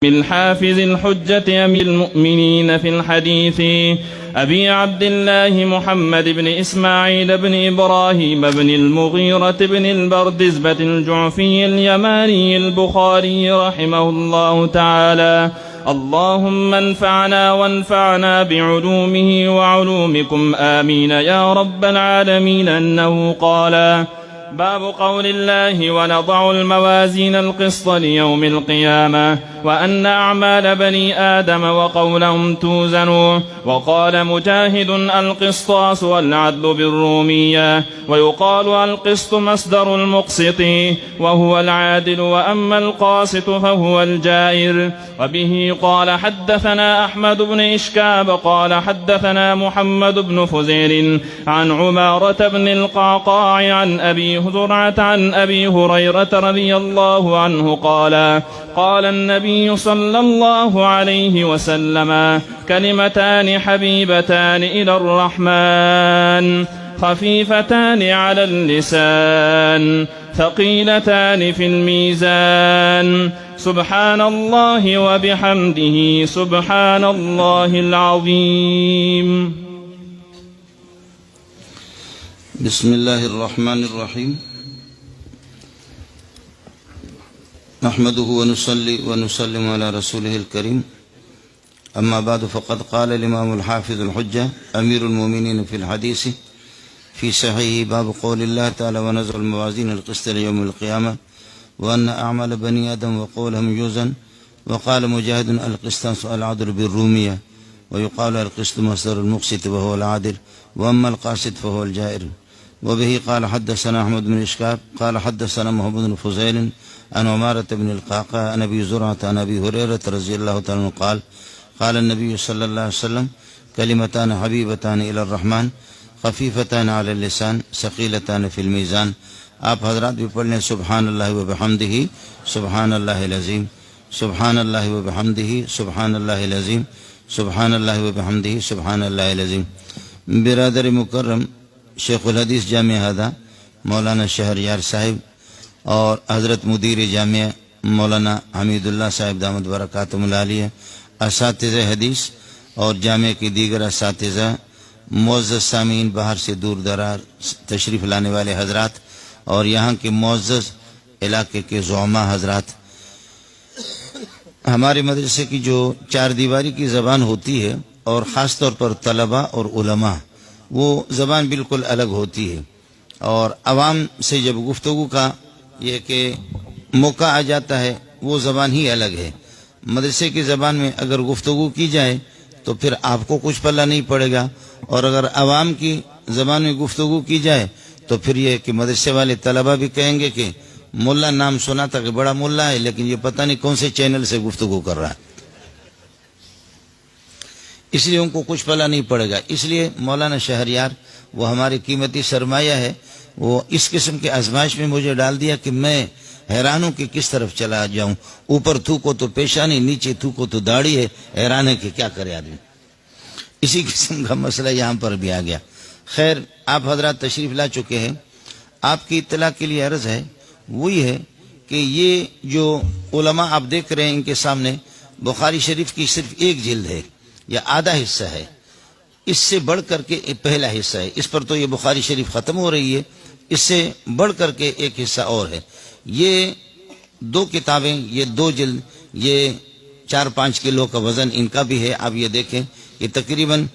بالحافظ الحجة أمير المؤمنين في الحديث أبي عبد الله محمد بن إسماعيل بن إبراهيم بن المغيرة بن البردزبة الجعفي اليماني البخاري رحمه الله تعالى: اللهم انفعنا وانفعنا بعلومه وعلومكم آمين يا رب العالمين. أنه قال: باب قول الله: ونضع الموازين القسط ليوم القيامة، وأن أعمال بني آدم وقولهم توزن. وقال مجاهد: القسطاس والعدل بالرومية. ويقال القسط مصدر المقسط وهو العادل، وأما القاسط فهو الجائر. وبه قال حدثنا أحمد بن إشكاب قال حدثنا محمد بن فزيل عن عمارة بن القعقاع عن أبي زرعة عن أبي هريرة رضي الله عنه قال: قال النبي صلى الله عليه وسلم: كلمتان حبيبتان إلى الرحمن، خفيفتان على اللسان، ثقيلتان في الميزان، سبحان الله وبحمده سبحان الله العظيم. بسم الله الرحمن الرحيم. نحمده ونصلي ونسلم على رسوله الكريم. أما بعد، فقد قال الإمام الحافظ الحجة أمير المؤمنين في الحديث في صحيح: باب قول الله تعالى: ونضع الموازين القسط ليوم القيامة، وأن أعمال بني آدم وقولهم يوزن. وقال مجاهد: القسطاس العدل بالرومية. ويقال القسط مصدر المقسط وهو العادل، وأما القاسط فهو الجائر. وبه قال حدثنا أحمد بن إشكاب قال حدثنا محمد بن فزيل عن عمارة بن القعقاع عن أبي زرعة عن أبي هريرة رضي الله تعالى عنه قال: قال النبي صلى الله عليه وسلم: كلمتان حبيبتان إلى الرحمن، خفیفتان علی اللسان، ثقیلتان فی المیزان. آپ حضرات بھی پڑھ لیں: سبحان اللہ و بحمدہ سبحان اللہ العظیم، سبحان اللہ و بحمدہ سبحان اللہ العظیم، سبحان اللہ و بحمدہ سبحان اللہ العظیم. برادر مکرم شیخ الحدیث جامعہ ہدہ مولانا شہریار صاحب اور حضرت مدیر جامعہ مولانا حمید اللہ صاحب دامت برکاتہم العالیہ، اساتذہ حدیث اور جامعہ کی دیگر اساتذہ، معزز سامعین، باہر سے دور دراز تشریف لانے والے حضرات اور یہاں کے معزز علاقے کے زعماء حضرات، ہمارے مدرسے کی جو چار دیواری کی زبان ہوتی ہے اور خاص طور پر طلباء اور علماء، وہ زبان بالکل الگ ہوتی ہے، اور عوام سے جب گفتگو کا یہ کہ موقع آ جاتا ہے وہ زبان ہی الگ ہے. مدرسے کی زبان میں اگر گفتگو کی جائے تو پھر آپ کو کچھ پلہ نہیں پڑے گا، اور اگر عوام کی زبان میں گفتگو کی جائے تو پھر یہ کہ مدرسے والے طلبہ بھی کہیں گے کہ ملا نام سنا تھا کہ بڑا ملا ہے، لیکن یہ پتہ نہیں کون سے چینل سے گفتگو کر رہا ہے، اس لیے ان کو کچھ پلہ نہیں پڑے گا. اس لیے مولانا شہریار وہ ہماری قیمتی سرمایہ ہے، وہ اس قسم کے آزمائش میں مجھے ڈال دیا کہ میں حیران ہوں کہ کس طرف چلا جاؤں. اوپر تھوکو تو پیشانی، نیچے تھوکو تو داڑھی ہے، حیران ہے کہ کیا کرے آدمی. اسی قسم کا مسئلہ یہاں پر بھی آ گیا. خیر، آپ حضرات تشریف لا چکے ہیں. آپ کی اطلاع کے لیے عرض ہے وہی ہے کہ یہ جو علماء آپ دیکھ رہے ہیں ان کے سامنے بخاری شریف کی صرف ایک جلد ہے یا آدھا حصہ ہے، اس سے بڑھ کر کے پہلا حصہ ہے. اس پر تو یہ بخاری شریف ختم ہو رہی ہے، اس سے بڑھ کر کے ایک حصہ اور ہے. یہ دو کتابیں، یہ دو جلد، یہ 4-5 کلو کا وزن ان کا بھی ہے. آپ یہ دیکھیں کہ تقریباً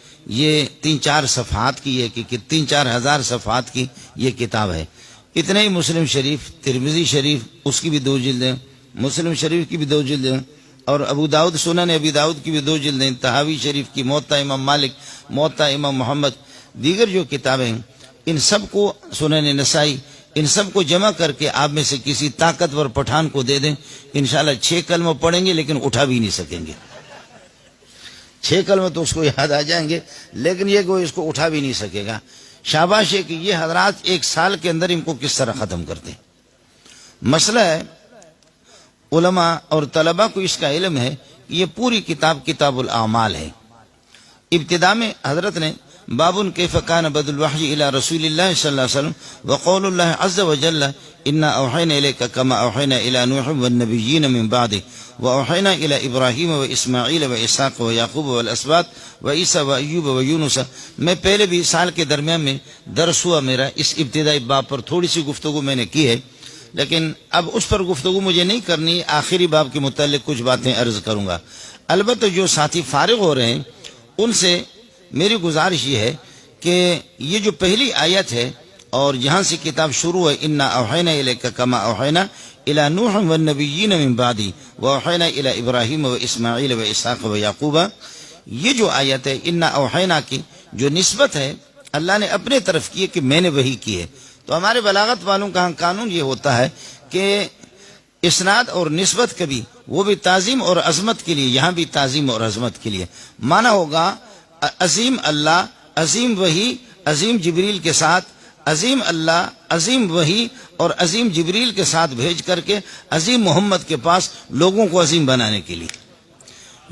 یہ 3-4 صفحات کی ہے کہ 3-4 ہزار صفحات کی یہ کتاب ہے. اتنے ہی مسلم شریف، ترمذی شریف اس کی بھی 2 جلدیں، مسلم شریف کی بھی 2 جلدیں، اور ابو داؤد سنن ابی داؤد کی بھی 2 جلدیں، تحاوی شریف کی، موطا امام مالک، موطا امام محمد، دیگر جو کتابیں ہیں ان سب کو، سنن نسائی، ان سب کو جمع کر کے آپ میں سے کسی طاقتور پٹھان کو دے دیں، انشاءاللہ 6 کلمہ پڑھیں گے لیکن اٹھا بھی نہیں سکیں گے. 6 کلمہ تو اس کو یاد آ جائیں گے لیکن یہ کہ وہ اس کو اٹھا بھی نہیں سکے گا. شاباش ہے کہ یہ حضرات 1 سال کے اندر ان کو کس طرح ختم کرتے ہیں. مسئلہ ہے علماء اور طلباء کو اس کا علم ہے کہ یہ پوری کتاب کتاب الاعمال ہے. ابتدا میں حضرت نے باب کیف کان بدء الوحی الی رسول اللہ صلی اللہ علیہ وسلم وقول اللہ عز وجل انا اوحینا الیک کما اوحینا الی نوح والنبیین من بعده وأوحينا إلى إبراهيم وإسماعيل وإسحاق ويعقوب والأسباط وعيسى وأيوب ويونس. میں پہلے بھی سال کے درمیان میں درس ہوا میرا، اس ابتدائی باب پر تھوڑی سی گفتگو میں نے کی ہے، لیکن اب اس پر گفتگو مجھے نہیں کرنی، آخری باب کے متعلق کچھ باتیں عرض کروں گا. البتہ جو ساتھی فارغ ہو رہے ہیں ان سے میری گزارش یہ ہے کہ یہ جو پہلی آیت ہے اور جہاں سے کتاب شروع ہے، انا اوحینا الیک کما اوحینا الی نوح والنبیین من بعدی واوحینا الی ابراہیم واسماعیل واسحاق ویعقوب، یہ جو آیت ہے انا اوحینا کی جو نسبت ہے اللہ نے اپنے طرف کی ہے کہ میں نے وحی کی ہے. تو ہمارے بلاغت والوں کا قانون یہ ہوتا ہے کہ اسناد اور نسبت کبھی وہ بھی تعظیم اور عظمت کے لیے، یہاں بھی تعظیم اور عظمت کے لیے مانا ہوگا عظیم اللہ، عظیم وحی، عظیم جبریل کے ساتھ، عظیم اللہ، عظیم وحی اور عظیم جبریل کے ساتھ بھیج کر کے عظیم محمد کے پاس لوگوں کو عظیم بنانے کے لیے.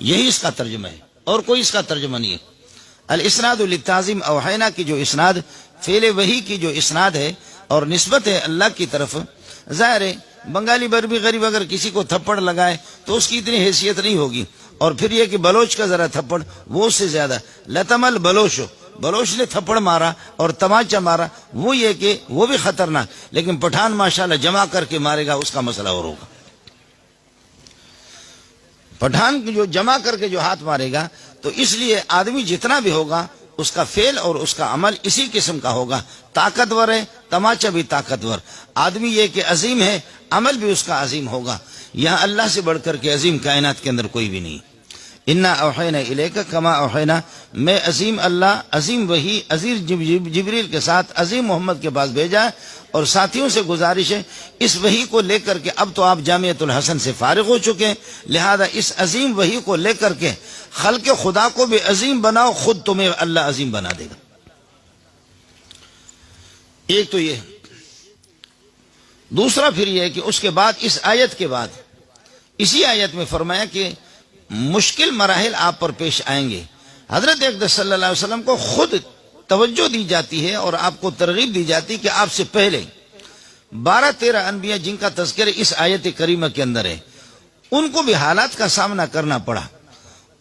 یہی اس کا ترجمہ ہے اور کوئی اس کا ترجمہ نہیں ہے. الاسناد للتعظیم اوحینا کی جو اسناد فعل وحی کی جو اسناد ہے اور نسبت ہے اللہ کی طرف، ظاہر ہے بنگالی بربی غریب اگر کسی کو تھپڑ لگائے تو اس کی اتنی حیثیت نہیں ہوگی، اور پھر یہ کہ بلوچ کا ذرا تھپڑ وہ اس سے زیادہ، لتمل بلوچ نے تھپڑ مارا اور تماچا مارا، وہ یہ کہ وہ بھی خطرناک، لیکن پٹھان ماشاءاللہ جمع کر کے مارے گا، اس کا مسئلہ اور ہوگا. پٹھان جو جمع کر کے جو ہاتھ مارے گا، تو اس لیے آدمی جتنا بھی ہوگا اس کا فعل اور اس کا عمل اسی قسم کا ہوگا. طاقتور ہے تماچا بھی طاقتور، آدمی یہ کہ عظیم ہے عمل بھی اس کا عظیم ہوگا. یہاں اللہ سے بڑھ کر کے عظیم کائنات کے اندر کوئی بھی نہیں. انا اوحینا الیک کما اوحینا، میں عظیم اللہ، عظیم وحی، عظیم جبریل کے ساتھ عظیم محمد کے پاس بھیجا ہے. اور ساتھیوں سے گزارش ہے اس وحی کو لے کر کے، اب تو آپ جامعۃ الحسن سے فارغ ہو چکے ہیں، لہذا اس عظیم وحی کو لے کر کے خلق خدا کو بھی عظیم بناؤ، خود تمہیں اللہ عظیم بنا دے گا. ایک تو یہ. دوسرا پھر یہ ہے کہ اس کے بعد اس آیت کے بعد اسی آیت میں فرمایا کہ مشکل مراحل آپ پر پیش آئیں گے. حضرت اقدس صلی اللہ علیہ وسلم کو خود توجہ دی جاتی ہے اور آپ کو ترغیب دی جاتی ہے کہ آپ سے پہلے 12-13 انبیاء جن کا تذکر اس آیت کریمہ کے اندر ہے، ان کو بھی حالات کا سامنا کرنا پڑا،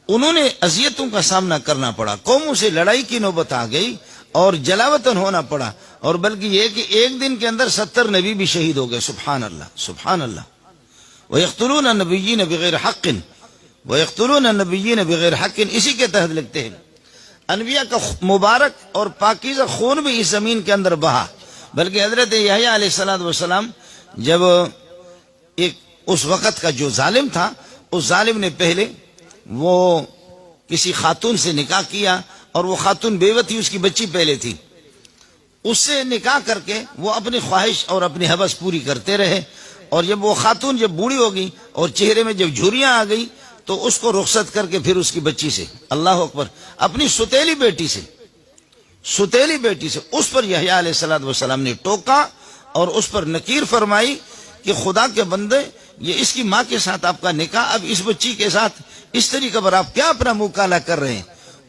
انہوں نے اذیتوں کا سامنا کرنا پڑا، قوموں سے لڑائی کی نوبت آ گئی اور جلاوطن ہونا پڑا، اور بلکہ یہ کہ ایک دن کے اندر 70 نبی بھی شہید ہو گئے. سبحان اللہ سبحان اللہ. وَيَقْتُلُونَ النَّبِيِّينَ بِغَيْرِ حَقٍّ وَيَقْتُلُونَ النَّبِيِّينَ بِغَيْرِ حَقٍّ. اسی کے تحت لکھتے ہیں انبیاء کا مبارک اور پاکیزہ خون بھی اس زمین کے اندر بہا. بلکہ حضرت یحییٰ علیہ السلام جب ایک اس وقت کا جو ظالم تھا، اس ظالم نے پہلے وہ کسی خاتون سے نکاح کیا، اور وہ خاتون بیوہ تھی، اس کی بچی پہلے تھی، اس سے نکاح کر کے وہ اپنی خواہش اور اپنی حوث پوری کرتے رہے. اور جب وہ خاتون جب بوڑھی ہو گئی اور چہرے میں جب جھریاں آ گئی تو اس کو رخصت کر کے پھر اس کی بچی سے، اللہ اکبر، اپنی ستیلی بیٹی سے اس پر یحییٰ علیہ السلام نے ٹوکا اور اس پر نکیر فرمائی کہ خدا کے بندے، یہ اس کی ماں کے ساتھ آپ کا نکاح، اب اس بچی کے ساتھ اس طریقے پر آپ کیا اپنا منہ کالا کر رہے ہیں.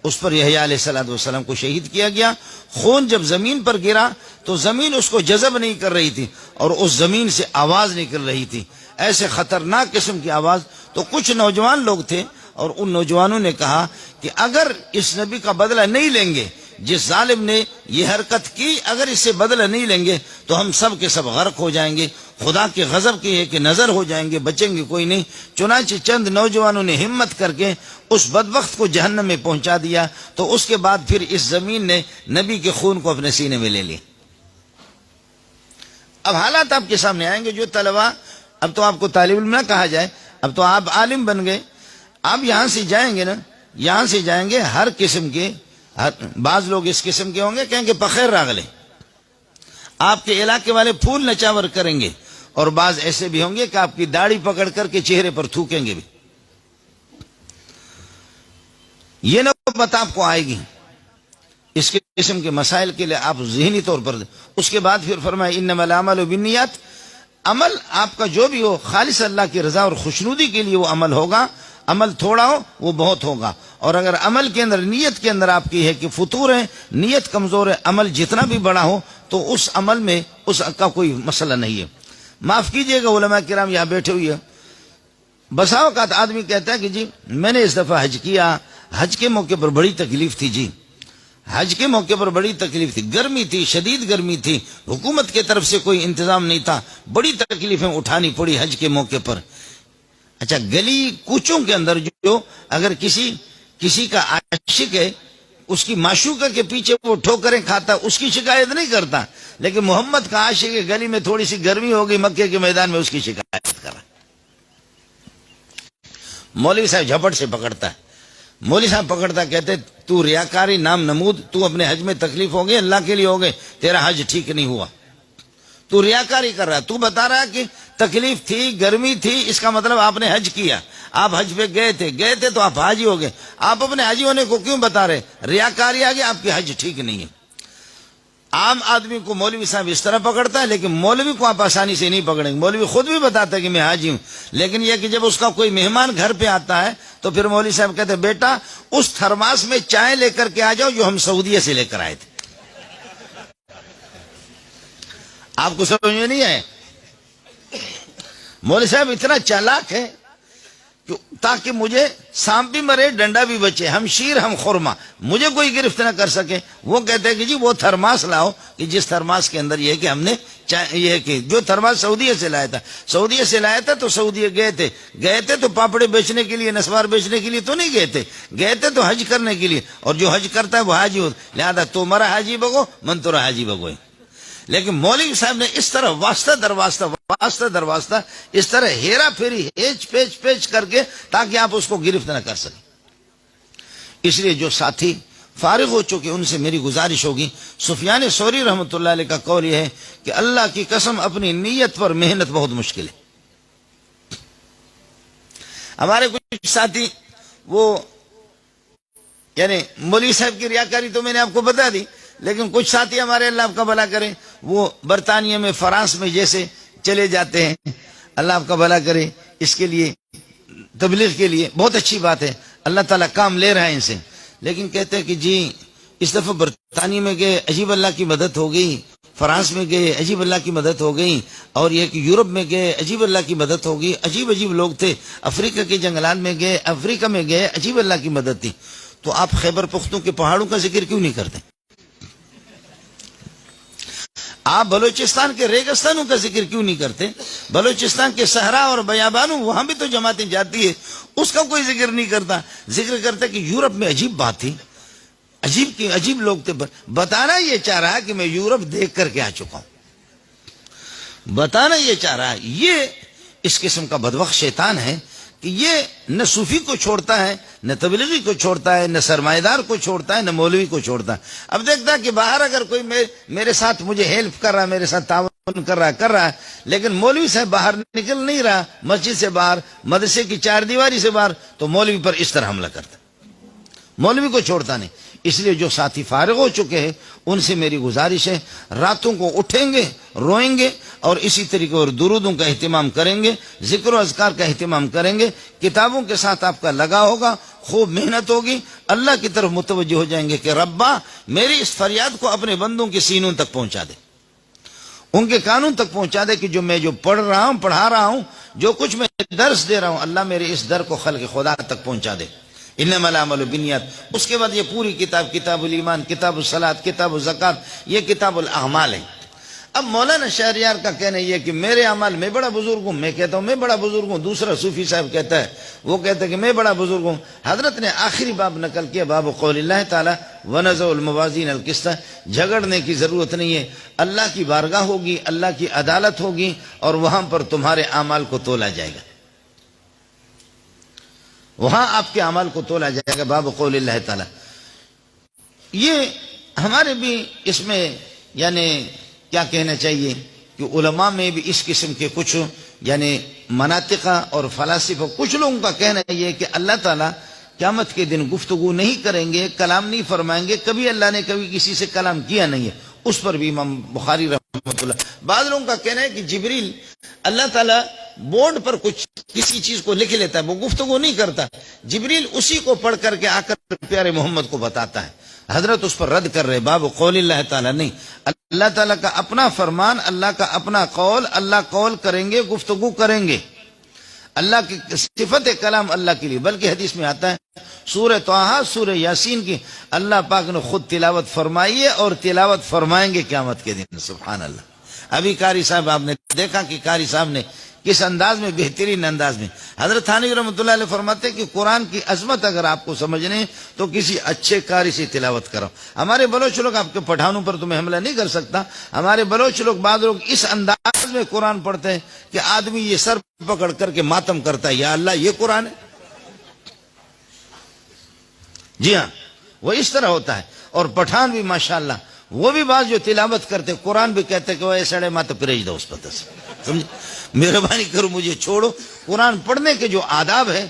اس پر یحییٰ علیہ السلام کو شہید کیا گیا. خون جب زمین پر گرا تو زمین اس کو جذب نہیں کر رہی تھی اور اس زمین سے آواز نکل رہی تھی، ایسے خطرناک قسم کی آواز. تو کچھ نوجوان لوگ تھے اور ان نوجوانوں نے کہا کہ اگر اس نبی کا بدلہ نہیں لیں گے، جس ظالم نے یہ حرکت کی، اگر اس سے بدلہ نہیں لیں گے تو ہم سب کے سب غرق ہو جائیں گے، خدا کے غضب کی ہے کہ نظر ہو جائیں گے، بچیں گے کوئی نہیں. چنانچہ چند نوجوانوں نے ہمت کر کے اس بدبخت کو جہنم میں پہنچا دیا. تو اس کے بعد پھر اس زمین نے نبی کے خون کو اپنے سینے میں لے لی. اب حالات آپ کے سامنے آئیں گے. جو طلبہ، اب تو آپ کو طالب علم نہ کہا جائے، اب تو آپ عالم بن گئے. آپ یہاں سے جائیں گے نا، یہاں سے جائیں گے ہر قسم کے، بعض لوگ اس قسم کے ہوں گے کہیں گے بخیر راغلے، آپ کے علاقے والے پھول نچاور کریں گے، اور بعض ایسے بھی ہوں گے کہ آپ کی داڑھی پکڑ کر کے چہرے پر تھوکیں گے بھی. یہ نوبت آپ کو آئے گی. اس قسم کے مسائل کے لیے آپ ذہنی طور پر. اس کے بعد پھر فرمایا انما الاعمال بالنیات، عمل آپ کا جو بھی ہو خالص اللہ کی رضا اور خوشنودی کے لیے وہ عمل ہوگا. عمل تھوڑا ہو وہ بہت ہوگا، اور اگر عمل کے اندر، نیت کے اندر آپ کی ہے کہ فطور ہے، نیت کمزور ہے، عمل جتنا بھی بڑا ہو تو اس عمل میں اس کا کوئی مسئلہ نہیں ہے. معاف کیجئے گا علماء کرام یہاں بیٹھے ہوئے ہیں، بسا اوقات آدمی کہتا ہے کہ جی میں نے اس دفعہ حج کیا، حج کے موقع پر بڑی تکلیف تھی، جی حج کے موقع پر بڑی تکلیف تھی، گرمی تھی، شدید گرمی تھی، حکومت کی طرف سے کوئی انتظام نہیں تھا، بڑی تکلیفیں اٹھانی پڑی حج کے موقع پر۔ اچھا، گلی کوچوں کے اندر جو اگر کسی کا عاشق ہے، اس کی معشوقہ کے پیچھے وہ ٹھوکریں کھاتا، اس کی شکایت نہیں کرتا، لیکن محمد کا عاشق ہے، گلی میں تھوڑی سی گرمی ہو گئی مکے کے میدان میں، اس کی شکایت کر رہا۔ مولوی صاحب جھپٹ سے پکڑتا ہے، مولوی صاحب پکڑتا کہتے تو ریاکاری نام نمود، تو اپنے حج میں تکلیف ہو گئی، اللہ کے لیے ہو گئے، تیرا حج ٹھیک نہیں ہوا، تو ریاکاری کر رہا ہے، تو بتا رہا ہے کہ تکلیف تھی، گرمی تھی، اس کا مطلب آپ نے حج کیا، آپ حج پہ گئے تھے تو آپ حاجی ہو گئے، آپ اپنے حاجی ہونے کو کیوں بتا رہے؟ ریاکاری آ گئی، آپ کی حج ٹھیک نہیں ہے۔ عام آدمی کو مولوی صاحب اس طرح پکڑتا ہے، لیکن مولوی کو آپ آسانی سے نہیں پکڑیں گے، مولوی خود بھی بتاتا ہے کہ میں حاجی ہوں، لیکن یہ کہ جب اس کا کوئی مہمان گھر پہ آتا ہے تو پھر مولوی صاحب کہتے ہیں بیٹا اس تھرماس میں چائے لے کر کے آ جاؤ جو ہم سعودیہ سے لے کر آئے تھے۔ آپ کو سمجھ میں نہیں آئے؟ مولوی صاحب اتنا چالاک ہے تاکہ مجھے سانپ بھی مرے ڈنڈا بھی بچے، ہم شیر ہم خورما، مجھے کوئی گرفت نہ کر سکے۔ وہ کہتے ہیں کہ جی وہ تھرماس لاؤ کہ جس تھرماس کے اندر یہ کہ ہم نے یہ کہ جو تھرماس سعودیہ سے لایا تھا تو سعودیہ گئے تھے تو پاپڑے بیچنے کے لیے، نسوار بیچنے کے لیے تو نہیں گئے تھے تو حج کرنے کے لیے، اور جو حج کرتا ہے وہ حاجی ہوتا، لہذا تو مرا حاجی بگو من تو حاجی بگو۔ لیکن مولوی صاحب نے اس طرح واسطہ درواسطہ اس طرح ہیرا پھیری پیچ کر کے تاکہ آپ اس کو گرفت نہ کر سکیں۔ اس لیے جو ساتھی فارغ ہو چکے ان سے میری گزارش ہوگی، سفیان ثوری رحمۃ اللہ علیہ کا قول یہ ہے کہ اللہ کی قسم اپنی نیت پر محنت بہت مشکل ہے۔ ہمارے کچھ ساتھی وہ یعنی مولوی صاحب کی ریاکاری تو میں نے آپ کو بتا دی، لیکن کچھ ساتھی ہمارے اللہ آپ کا بھلا کرے وہ برطانیہ میں فرانس میں جیسے چلے جاتے ہیں، اللہ آپ کا بھلا کرے، اس کے لیے تبلیغ کے لیے بہت اچھی بات ہے، اللہ تعالیٰ کام لے رہا ہے ان سے، لیکن کہتے ہیں کہ جی اس دفعہ برطانیہ میں گئے عجیب اللہ کی مدد ہو گئی، فرانس میں گئے عجیب اللہ کی مدد ہو گئی، اور یہ کہ یورپ میں گئے عجیب اللہ کی مدد ہو گئی، عجیب لوگ تھے، افریقہ کے جنگلات میں گئے، افریقہ میں گئے عجیب اللہ کی مدد تھی۔ تو آپ خیبر پختون کے پہاڑوں کا ذکر کیوں نہیں کرتے؟ آپ بلوچستان کے ریگستانوں کا ذکر کیوں نہیں کرتے؟ بلوچستان کے صحرا اور بیابانوں وہاں بھی تو جماعتیں جاتی ہے، اس کا کوئی ذکر نہیں کرتا۔ ذکر کرتا کہ یورپ میں عجیب بات تھی، عجیب لوگ تھے۔ بتانا یہ چاہ رہا ہے کہ میں یورپ دیکھ کر کے آ چکا ہوں، بتانا یہ چاہ رہا ہے۔ یہ اس قسم کا بدبخت شیطان ہے کہ یہ نہ صوفی کو چھوڑتا ہے، نہ تبلیغی کو چھوڑتا ہے، نہ سرمایہ دار کو چھوڑتا ہے، نہ مولوی کو چھوڑتا ہے۔ اب دیکھتا ہے کہ باہر اگر کوئی میرے ساتھ مجھے ہیلپ کر رہا ہے، میرے ساتھ تعاون کر رہا ہے، لیکن مولوی صاحب باہر نکل نہیں رہا، مسجد سے باہر، مدرسے کی چار دیواری سے باہر، تو مولوی پر اس طرح حملہ کرتا، مولوی کو چھوڑتا نہیں۔ اس لیے جو ساتھی فارغ ہو چکے ہیں ان سے میری گزارش ہے، راتوں کو اٹھیں گے، روئیں گے، اور اسی طریقے اور درودوں کا اہتمام کریں گے، ذکر و اذکار کا اہتمام کریں گے، کتابوں کے ساتھ آپ کا لگا ہوگا، خوب محنت ہوگی، اللہ کی طرف متوجہ ہو جائیں گے کہ ربا میری اس فریاد کو اپنے بندوں کے سینوں تک پہنچا دے، ان کے کانوں تک پہنچا دے کہ جو پڑھا رہا ہوں، جو کچھ میں درس دے رہا ہوں، اللہ میرے اس در کو خلق خدا تک پہنچا دے۔ انما الاعمال بالنیات۔ اس کے بعد یہ پوری کتاب الایمان، کتاب الصلاۃ، کتاب الزکات، یہ کتاب الاعمال ہے۔ اب مولانا شہریار کا کہنا یہ کہ میرے اعمال میں بڑا بزرگ ہوں، میں کہتا ہوں میں بڑا بزرگ ہوں، دوسرا صوفی صاحب کہتا ہے، وہ کہتا ہے کہ میں بڑا بزرگ ہوں۔ حضرت نے آخری باب نقل کیا، باب قول اللہ تعالی ونضع الموازین القسط، جھگڑنے کی ضرورت نہیں ہے، اللہ کی بارگاہ ہوگی، اللہ کی عدالت ہوگی، اور وہاں پر تمہارے اعمال کو تولا جائے گا، وہاں آپ کے اعمال کو تولا جائے گا، باب قول اللہ تعالی۔ یہ ہمارے بھی اس میں یعنی کیا کہنا چاہیے کہ علماء میں بھی اس قسم کے کچھ یعنی مناطقہ اور فلاسفہ، کچھ لوگوں کا کہنا یہ کہ اللہ تعالیٰ قیامت کے دن گفتگو نہیں کریں گے، کلام نہیں فرمائیں گے، کبھی اللہ نے کبھی کسی سے کلام کیا نہیں ہے، اس پر بھی امام بخاری رحمۃ اللہ۔ بعض لوگوں کا کہنا ہے کہ جبریل اللہ تعالیٰ بورڈ پر کسی چیز کو لکھ لیتا ہے، وہ گفتگو نہیں کرتا، جبریل اسی کو پڑھ کر کے آ کر پیارے محمد کو بتاتا ہے۔ حضرت اس پر رد کر رہے، باب قول اللہ تعالیٰ نہیں، اللہ تعالیٰ کا اپنا فرمان، اللہ کا اپنا قول، اللہ قول کریں گے، گفتگو کریں گے۔ اللہ کی صفت کلام اللہ کے لیے، بلکہ حدیث میں آتا ہے سورہ طٰہٰ، سورہ یاسین کی اللہ پاک نے خود تلاوت فرمائی ہے اور تلاوت فرمائیں گے قیامت کے دن. سبحان اللہ. ابھی قاری صاحب آپ نے دیکھا کہ قاری صاحب نے کس انداز میں، بہترین انداز میں. حضرت تھانوی رحمۃ اللہ علیہ فرماتے ہیں کہ قرآن کی عظمت اگر آپ کو سمجھنے تو کسی اچھے قاری سے تلاوت کرو. ہمارے بلوچ لوگ، آپ کے پٹھانوں پر تو میں حملہ نہیں کر سکتا، ہمارے بلوچ لوگ بعض لوگ اس انداز میں قرآن پڑھتے ہیں کہ آدمی یہ سر پکڑ کر کے ماتم کرتا ہے، یا اللہ یہ قرآن ہے. جی ہاں، وہ اس طرح ہوتا ہے. اور پٹھان بھی ماشاءاللہ وہ بھی بعض جو تلاوت کرتے قرآن بھی کہتے کہ وہ ایسے مات پریج دو اس پتہ سے. سمجھے؟ مہربانی کرو مجھے چھوڑو. قرآن پڑھنے کے جو آداب ہے،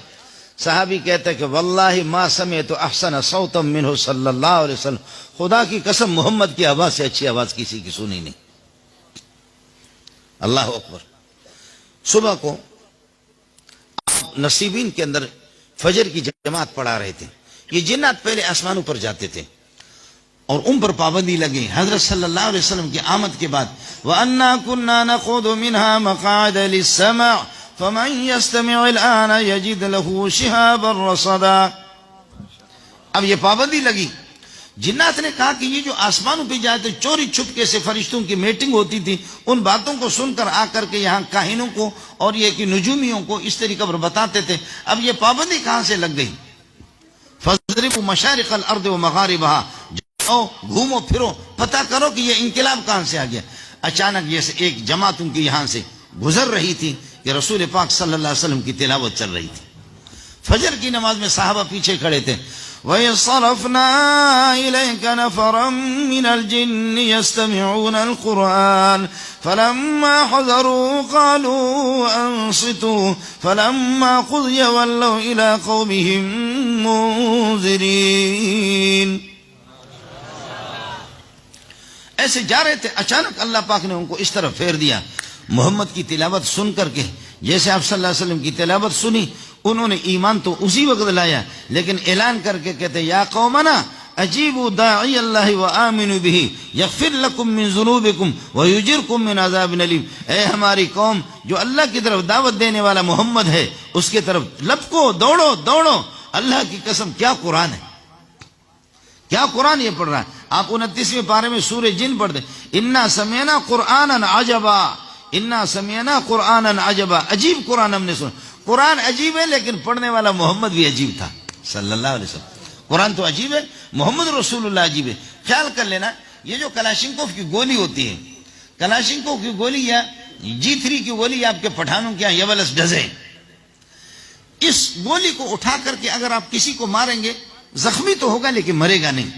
صحابی کہتے کہ واللہ ما سمعت احسن صوتا منہ صلی اللہ علیہ وسلم، خدا کی قسم محمد کی آواز سے اچھی آواز کسی کی سنی نہیں. اللہ اکبر. صبح کو نصیبین کے اندر فجر کی جماعت پڑھا رہے تھے. یہ جنات پہلے آسمانوں پر جاتے تھے اور ان پر پابندی لگی. حضرت صلی اللہ علیہ وسلم کی آمد کے بعد وَأَنَّا كُنَّا نَقُعُدُ مِنْهَا مَقَاعِدَ لِلسَّمَعِ فَمَنْ يَسْتَمِعِ الْآنَ يَجِدْ لَهُ شِهَابًا رَصَدًا. اب یہ پابندی لگی. جنات نے کہا کہ یہ جو آسمانوں پہ جائے تو چوری چھپکے سے فرشتوں کی میٹنگ ہوتی تھی، ان باتوں کو سن کر آ کر کے یہاں کاہنوں کو اور یہ کہ نجومیوں کو اس طریقے پر بتاتے تھے. اب یہ پابندی کہاں سے لگ گئی؟ فَضْرِبُوا مَشَارِقَ الْأَرْضِ وَمَغَارِبَهَا، جاؤ گھومو پھرو پتہ کرو کہ یہ انقلاب کہاں سے آ گیا. اچانک یہ ایک جماعت ان کی یہاں سے گزر رہی تھی کہ رسول پاک صلی اللہ علیہ وسلم کی تلاوت چل رہی تھی. فجر کی نماز میں صحابہ پیچھے کھڑے تھے. وَيَصَرَفْنَا إِلَيْكَ نَفَرًا مِنَ الْجِنِّ يَسْتَمِعُونَ الْقُرْآنَ فَلَمَّا حَضَرُوا قَالُوا أَنصِتُوا فَلَمَّا قُضِيَ وَلَّوْا إِلَىٰ قَوْمِهِمْ مُنذِرِينَ. ایسے جا رہے تھے، اچانک اللہ پاک نے ان کو اس طرح پھیر دیا. محمد کی تلاوت سن کر کے جیسے آپ صلی اللہ علیہ وسلم کی تلاوت سنی، انہوں نے ایمان تو اسی وقت لایا، لیکن اعلان کر کے کہتے یا قومنا اجیبوا داعی اللہ وآمنوا به یغفر لکم من ذنوبکم ویجرکم من عذاب علیم. اے ہماری قوم، جو اللہ کی طرف دعوت دینے والا محمد ہے اس کی طرف لپکو، دوڑو دوڑو. اللہ کی قسم کیا قرآن ہے، کیا قرآن یہ پڑھ رہا ہے. آپ 29ویں پارے میں سورہ جن پڑھ دیں، انا سمعنا قرآنا عجبا، انا سمعنا قرآنا عجبا. عجیب قرآن ہم نے سنا. قرآن عجیب ہے لیکن پڑھنے والا محمد بھی عجیب تھا صلی اللہ علیہ وسلم. قرآن تو عجیب ہے، محمد رسول اللہ عجیب ہے. خیال کر لینا، یہ جو کلاشنکوف کی گولی ہوتی ہے، کلاشنکوف کی گولی یا G3 کی گولی آپ کے پٹھانوں کے یہاں یولس ڈزے، اس گولی کو اٹھا کر کے اگر آپ کسی کو ماریں گے زخمی تو ہوگا لیکن مرے گا نہیں،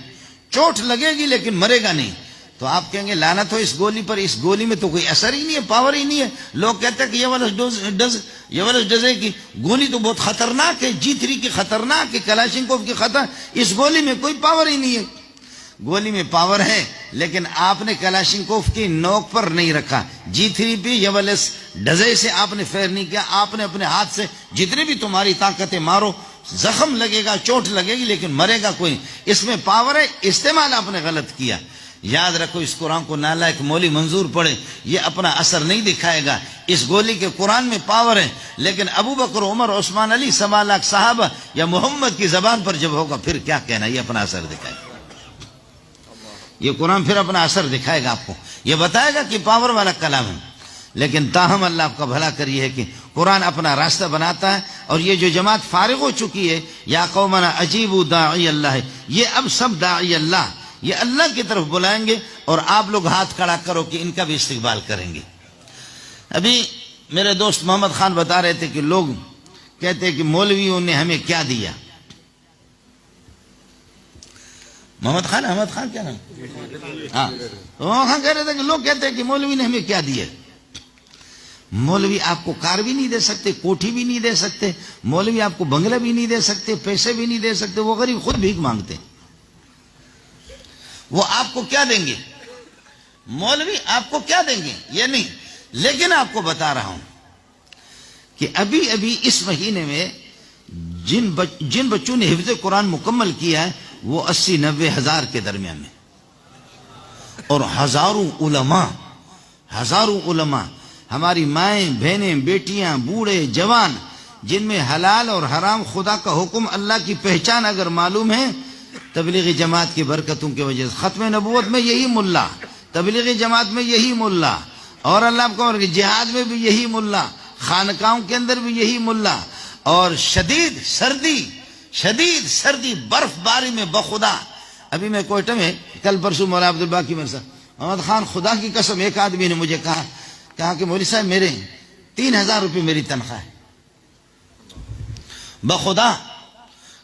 چوٹ لگے گی لیکن مرے گا نہیں. تو آپ کہیں گے لعنت ہو اس گولی پر، اس گولی میں تو کوئی اثر ہی نہیں ہے، پاور ہی نہیں ہے. لوگ کہتے ہیں کہ یولس ڈزے کی گولی تو بہت خطرناک ہے، G3 کی خطرناک ہے، کلاشنکوف کی خطر، اس گولی میں کوئی پاور ہی نہیں ہے. گولی میں پاور ہے لیکن آپ نے کلاشنکوف کی نوک پر نہیں رکھا. G3 پہ یولس ڈزے سے آپ نے فیر نہیں کیا. آپ نے اپنے ہاتھ سے جتنے بھی تمہاری طاقتیں مارو، زخم لگے گا، چوٹ لگے گی لیکن مرے گا کوئی. اس میں پاور ہے، استعمال آپ نے غلط کیا. یاد رکھو، اس قرآن کو نالائق مولی منظور پڑھے، یہ اپنا اثر نہیں دکھائے گا. اس گولی کے قرآن میں پاور ہے لیکن ابو بکر، عمر، عثمان، علی، 7 لاکھ صحابہ یا محمد کی زبان پر جب ہوگا پھر کیا کہنا، یہ اپنا اثر دکھائے گا. یہ قرآن پھر اپنا اثر دکھائے گا، آپ کو یہ بتائے گا کہ پاور والا کلام ہے. لیکن تاہم اللہ آپ کا بھلا کریے ہے کہ قرآن اپنا راستہ بناتا ہے. اور یہ جو جماعت فارغ ہو چکی ہے، یا قومنا اجیبوا داعی اللہ، یہ اب سب داعی اللہ، یہ اللہ کی طرف بلائیں گے اور آپ لوگ ہاتھ کھڑا کرو کہ ان کا بھی استقبال کریں گے. ابھی میرے دوست محمد خان بتا رہے تھے کہ لوگ کہتے ہیں کہ مولویوں نے ہمیں کیا دیا. محمد خان، احمد خان کیا نام؟ ہاں، محمد خان کہہ رہے تھے کہ لوگ کہتے ہیں کہ مولوی نے ہمیں کیا دیا. مولوی آپ کو کار بھی نہیں دے سکتے، کوٹھی بھی نہیں دے سکتے، مولوی آپ کو بنگلہ بھی نہیں دے سکتے، پیسے بھی نہیں دے سکتے. وہ غریب خود بھیک مانگتے ہیں، وہ آپ کو کیا دیں گے؟ مولوی آپ کو کیا دیں گے یہ نہیں. لیکن آپ کو بتا رہا ہوں کہ ابھی اس مہینے میں جن بچوں نے حفظ قرآن مکمل کیا ہے وہ 80-90 ہزار کے درمیان میں، اور ہزاروں علماء، ہماری مائیں، بہنیں، بیٹیاں، بوڑھے، جوان جن میں حلال اور حرام، خدا کا حکم، اللہ کی پہچان اگر معلوم ہے، تبلیغی جماعت کی برکتوں کی وجہ سے ختم نبوت میں یہی ملا، تبلیغی جماعت میں یہی ملا، اور اللہ کو جہاد میں بھی یہی ملا، خانقاہوں کے اندر بھی یہی ملا، اور شدید سردی برف باری میں بخدا. ابھی میں کوئٹہ میں کل پرسوں مولانا عبدالباقی مرزا محمد خان، خدا کی قسم ایک آدمی نے مجھے کہا کہ مولوی صاحب میرے 3,000 روپے میری تنخواہ ہے. بخدا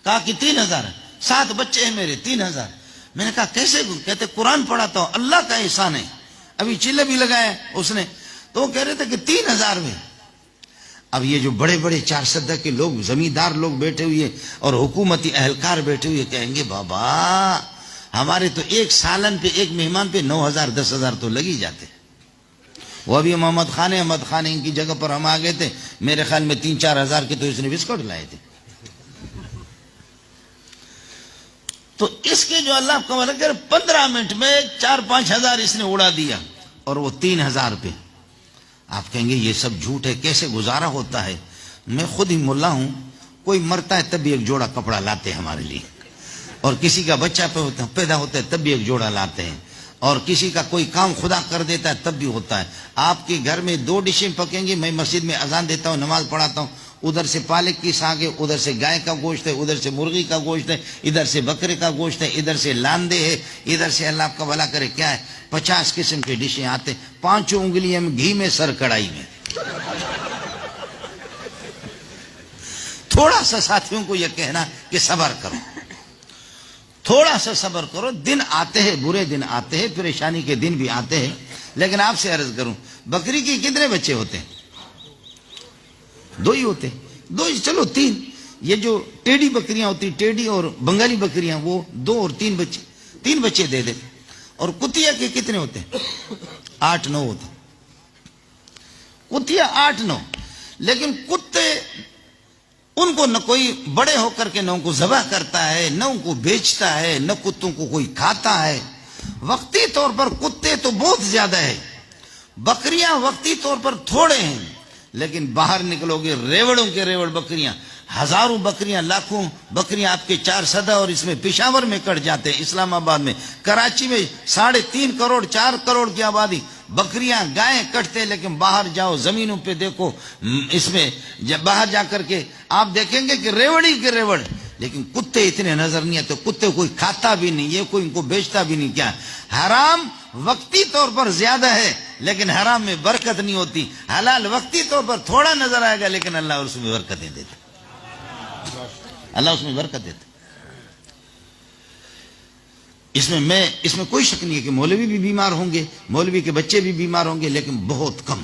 کہا کہ 3,000 ہے، 7 بچے ہیں میرے، 3,000. میں نے کہا کیسے؟ کہتے قرآن پڑھاتا ہوں، اللہ کا احسان ہے. ابھی چلے بھی لگایا اس نے، تو وہ کہہ رہے تھے کہ 3,000 میں. اب یہ جو بڑے بڑے 4 سدہ کے لوگ، زمیندار لوگ بیٹھے ہوئے اور حکومتی اہلکار بیٹھے ہوئے کہیں گے بابا ہمارے تو ایک سالن پہ، ایک مہمان پہ 9,000 10,000 تو لگ ہی جاتے. وہ ابھی احمد خان ان کی جگہ پر ہم آ گئے تھے، میرے خیال میں 3-4 ہزار کے تو اس نے بسکٹ لائے تھے. تو اس کے جو اللہ کا ملک 15 منٹ میں 4-5 ہزار اس نے اڑا دیا، اور وہ 3,000 پہ. آپ کہیں گے یہ سب جھوٹ ہے، کیسے گزارا ہوتا ہے؟ میں خود ہی ملا ہوں، کوئی مرتا ہے تب بھی ایک جوڑا کپڑا لاتے ہیں ہمارے لیے، اور کسی کا بچہ پیدا ہوتا ہے تب بھی ایک جوڑا لاتے ہیں، اور کسی کا کوئی کام خدا کر دیتا ہے تب بھی ہوتا ہے. آپ کے گھر میں 2 ڈشیں پکیں گی، میں مسجد میں اذان دیتا ہوں، نماز پڑھاتا ہوں، ادھر سے پالک کی ساگ ہے، ادھر سے گائے کا گوشت ہے، ادھر سے مرغی کا گوشت ہے، ادھر سے بکرے کا گوشت ہے، ادھر سے لاندے ہے، ادھر سے اللہ آپ کا بھلا کرے کیا ہے، 50 قسم کے ڈشیں آتے، 5 انگلیاں میں گھی میں، سر کڑائی میں. تھوڑا سا ساتھیوں کو یہ کہنا کہ صبر کرو، تھوڑا سا صبر کرو. دن آتے ہیں، برے دن آتے ہیں، پریشانی کے دن بھی آتے ہیں. لیکن آپ سے عرض کروں، بکری کی کتنے بچے ہوتے ہیں؟ 2 ہی ہوتے، 2 ہی، چلو 3. یہ جو ٹیڈی بکریاں ہوتی، ٹیڈی اور بنگالی بکریاں، وہ 2 اور 3 بچے، 3 بچے دے دے. اور کتیا کے کتنے ہوتے ہیں؟ 8-9 ہوتے. کتیا 8-9. لیکن کتے، ان کو نہ کوئی بڑے ہو کر کے نہ ان کو ذبح کرتا ہے، نہ ان کو بیچتا ہے، نہ کتوں کو کوئی کھاتا ہے. وقتی طور پر کتے تو بہت زیادہ ہے، بکریاں وقتی طور پر تھوڑے ہیں. لیکن باہر نکلو گے، ریوڑوں کے ریوڑ بکریاں، ہزاروں بکریاں، لاکھوں بکریاں آپ کے 4 سدہ اور اس میں پشاور میں کٹ جاتے ہیں، اسلام آباد میں، کراچی میں 3.5 کروڑ 4 کروڑ کی آبادی، بکریاں گائیں کٹتے. لیکن باہر جاؤ زمینوں پہ دیکھو، اس میں جب باہر جا کر کے آپ دیکھیں گے کہ ریوڑی کے ریوڑ. لیکن کتے اتنے نظر نہیں آتے، کتے کوئی کھاتا بھی نہیں، یہ کوئی ان کو بیچتا بھی نہیں. کیا حرام وقتی طور پر زیادہ ہے لیکن حرام میں برکت نہیں ہوتی. حلال وقتی طور پر تھوڑا نظر آئے گا لیکن اللہ اس میں برکتیں دیتا، اللہ اس میں برکت دیتا. اس میں کوئی شک نہیں ہے کہ مولوی بھی بیمار ہوں گے، مولوی کے بچے بھی بیمار ہوں گے، لیکن بہت کم.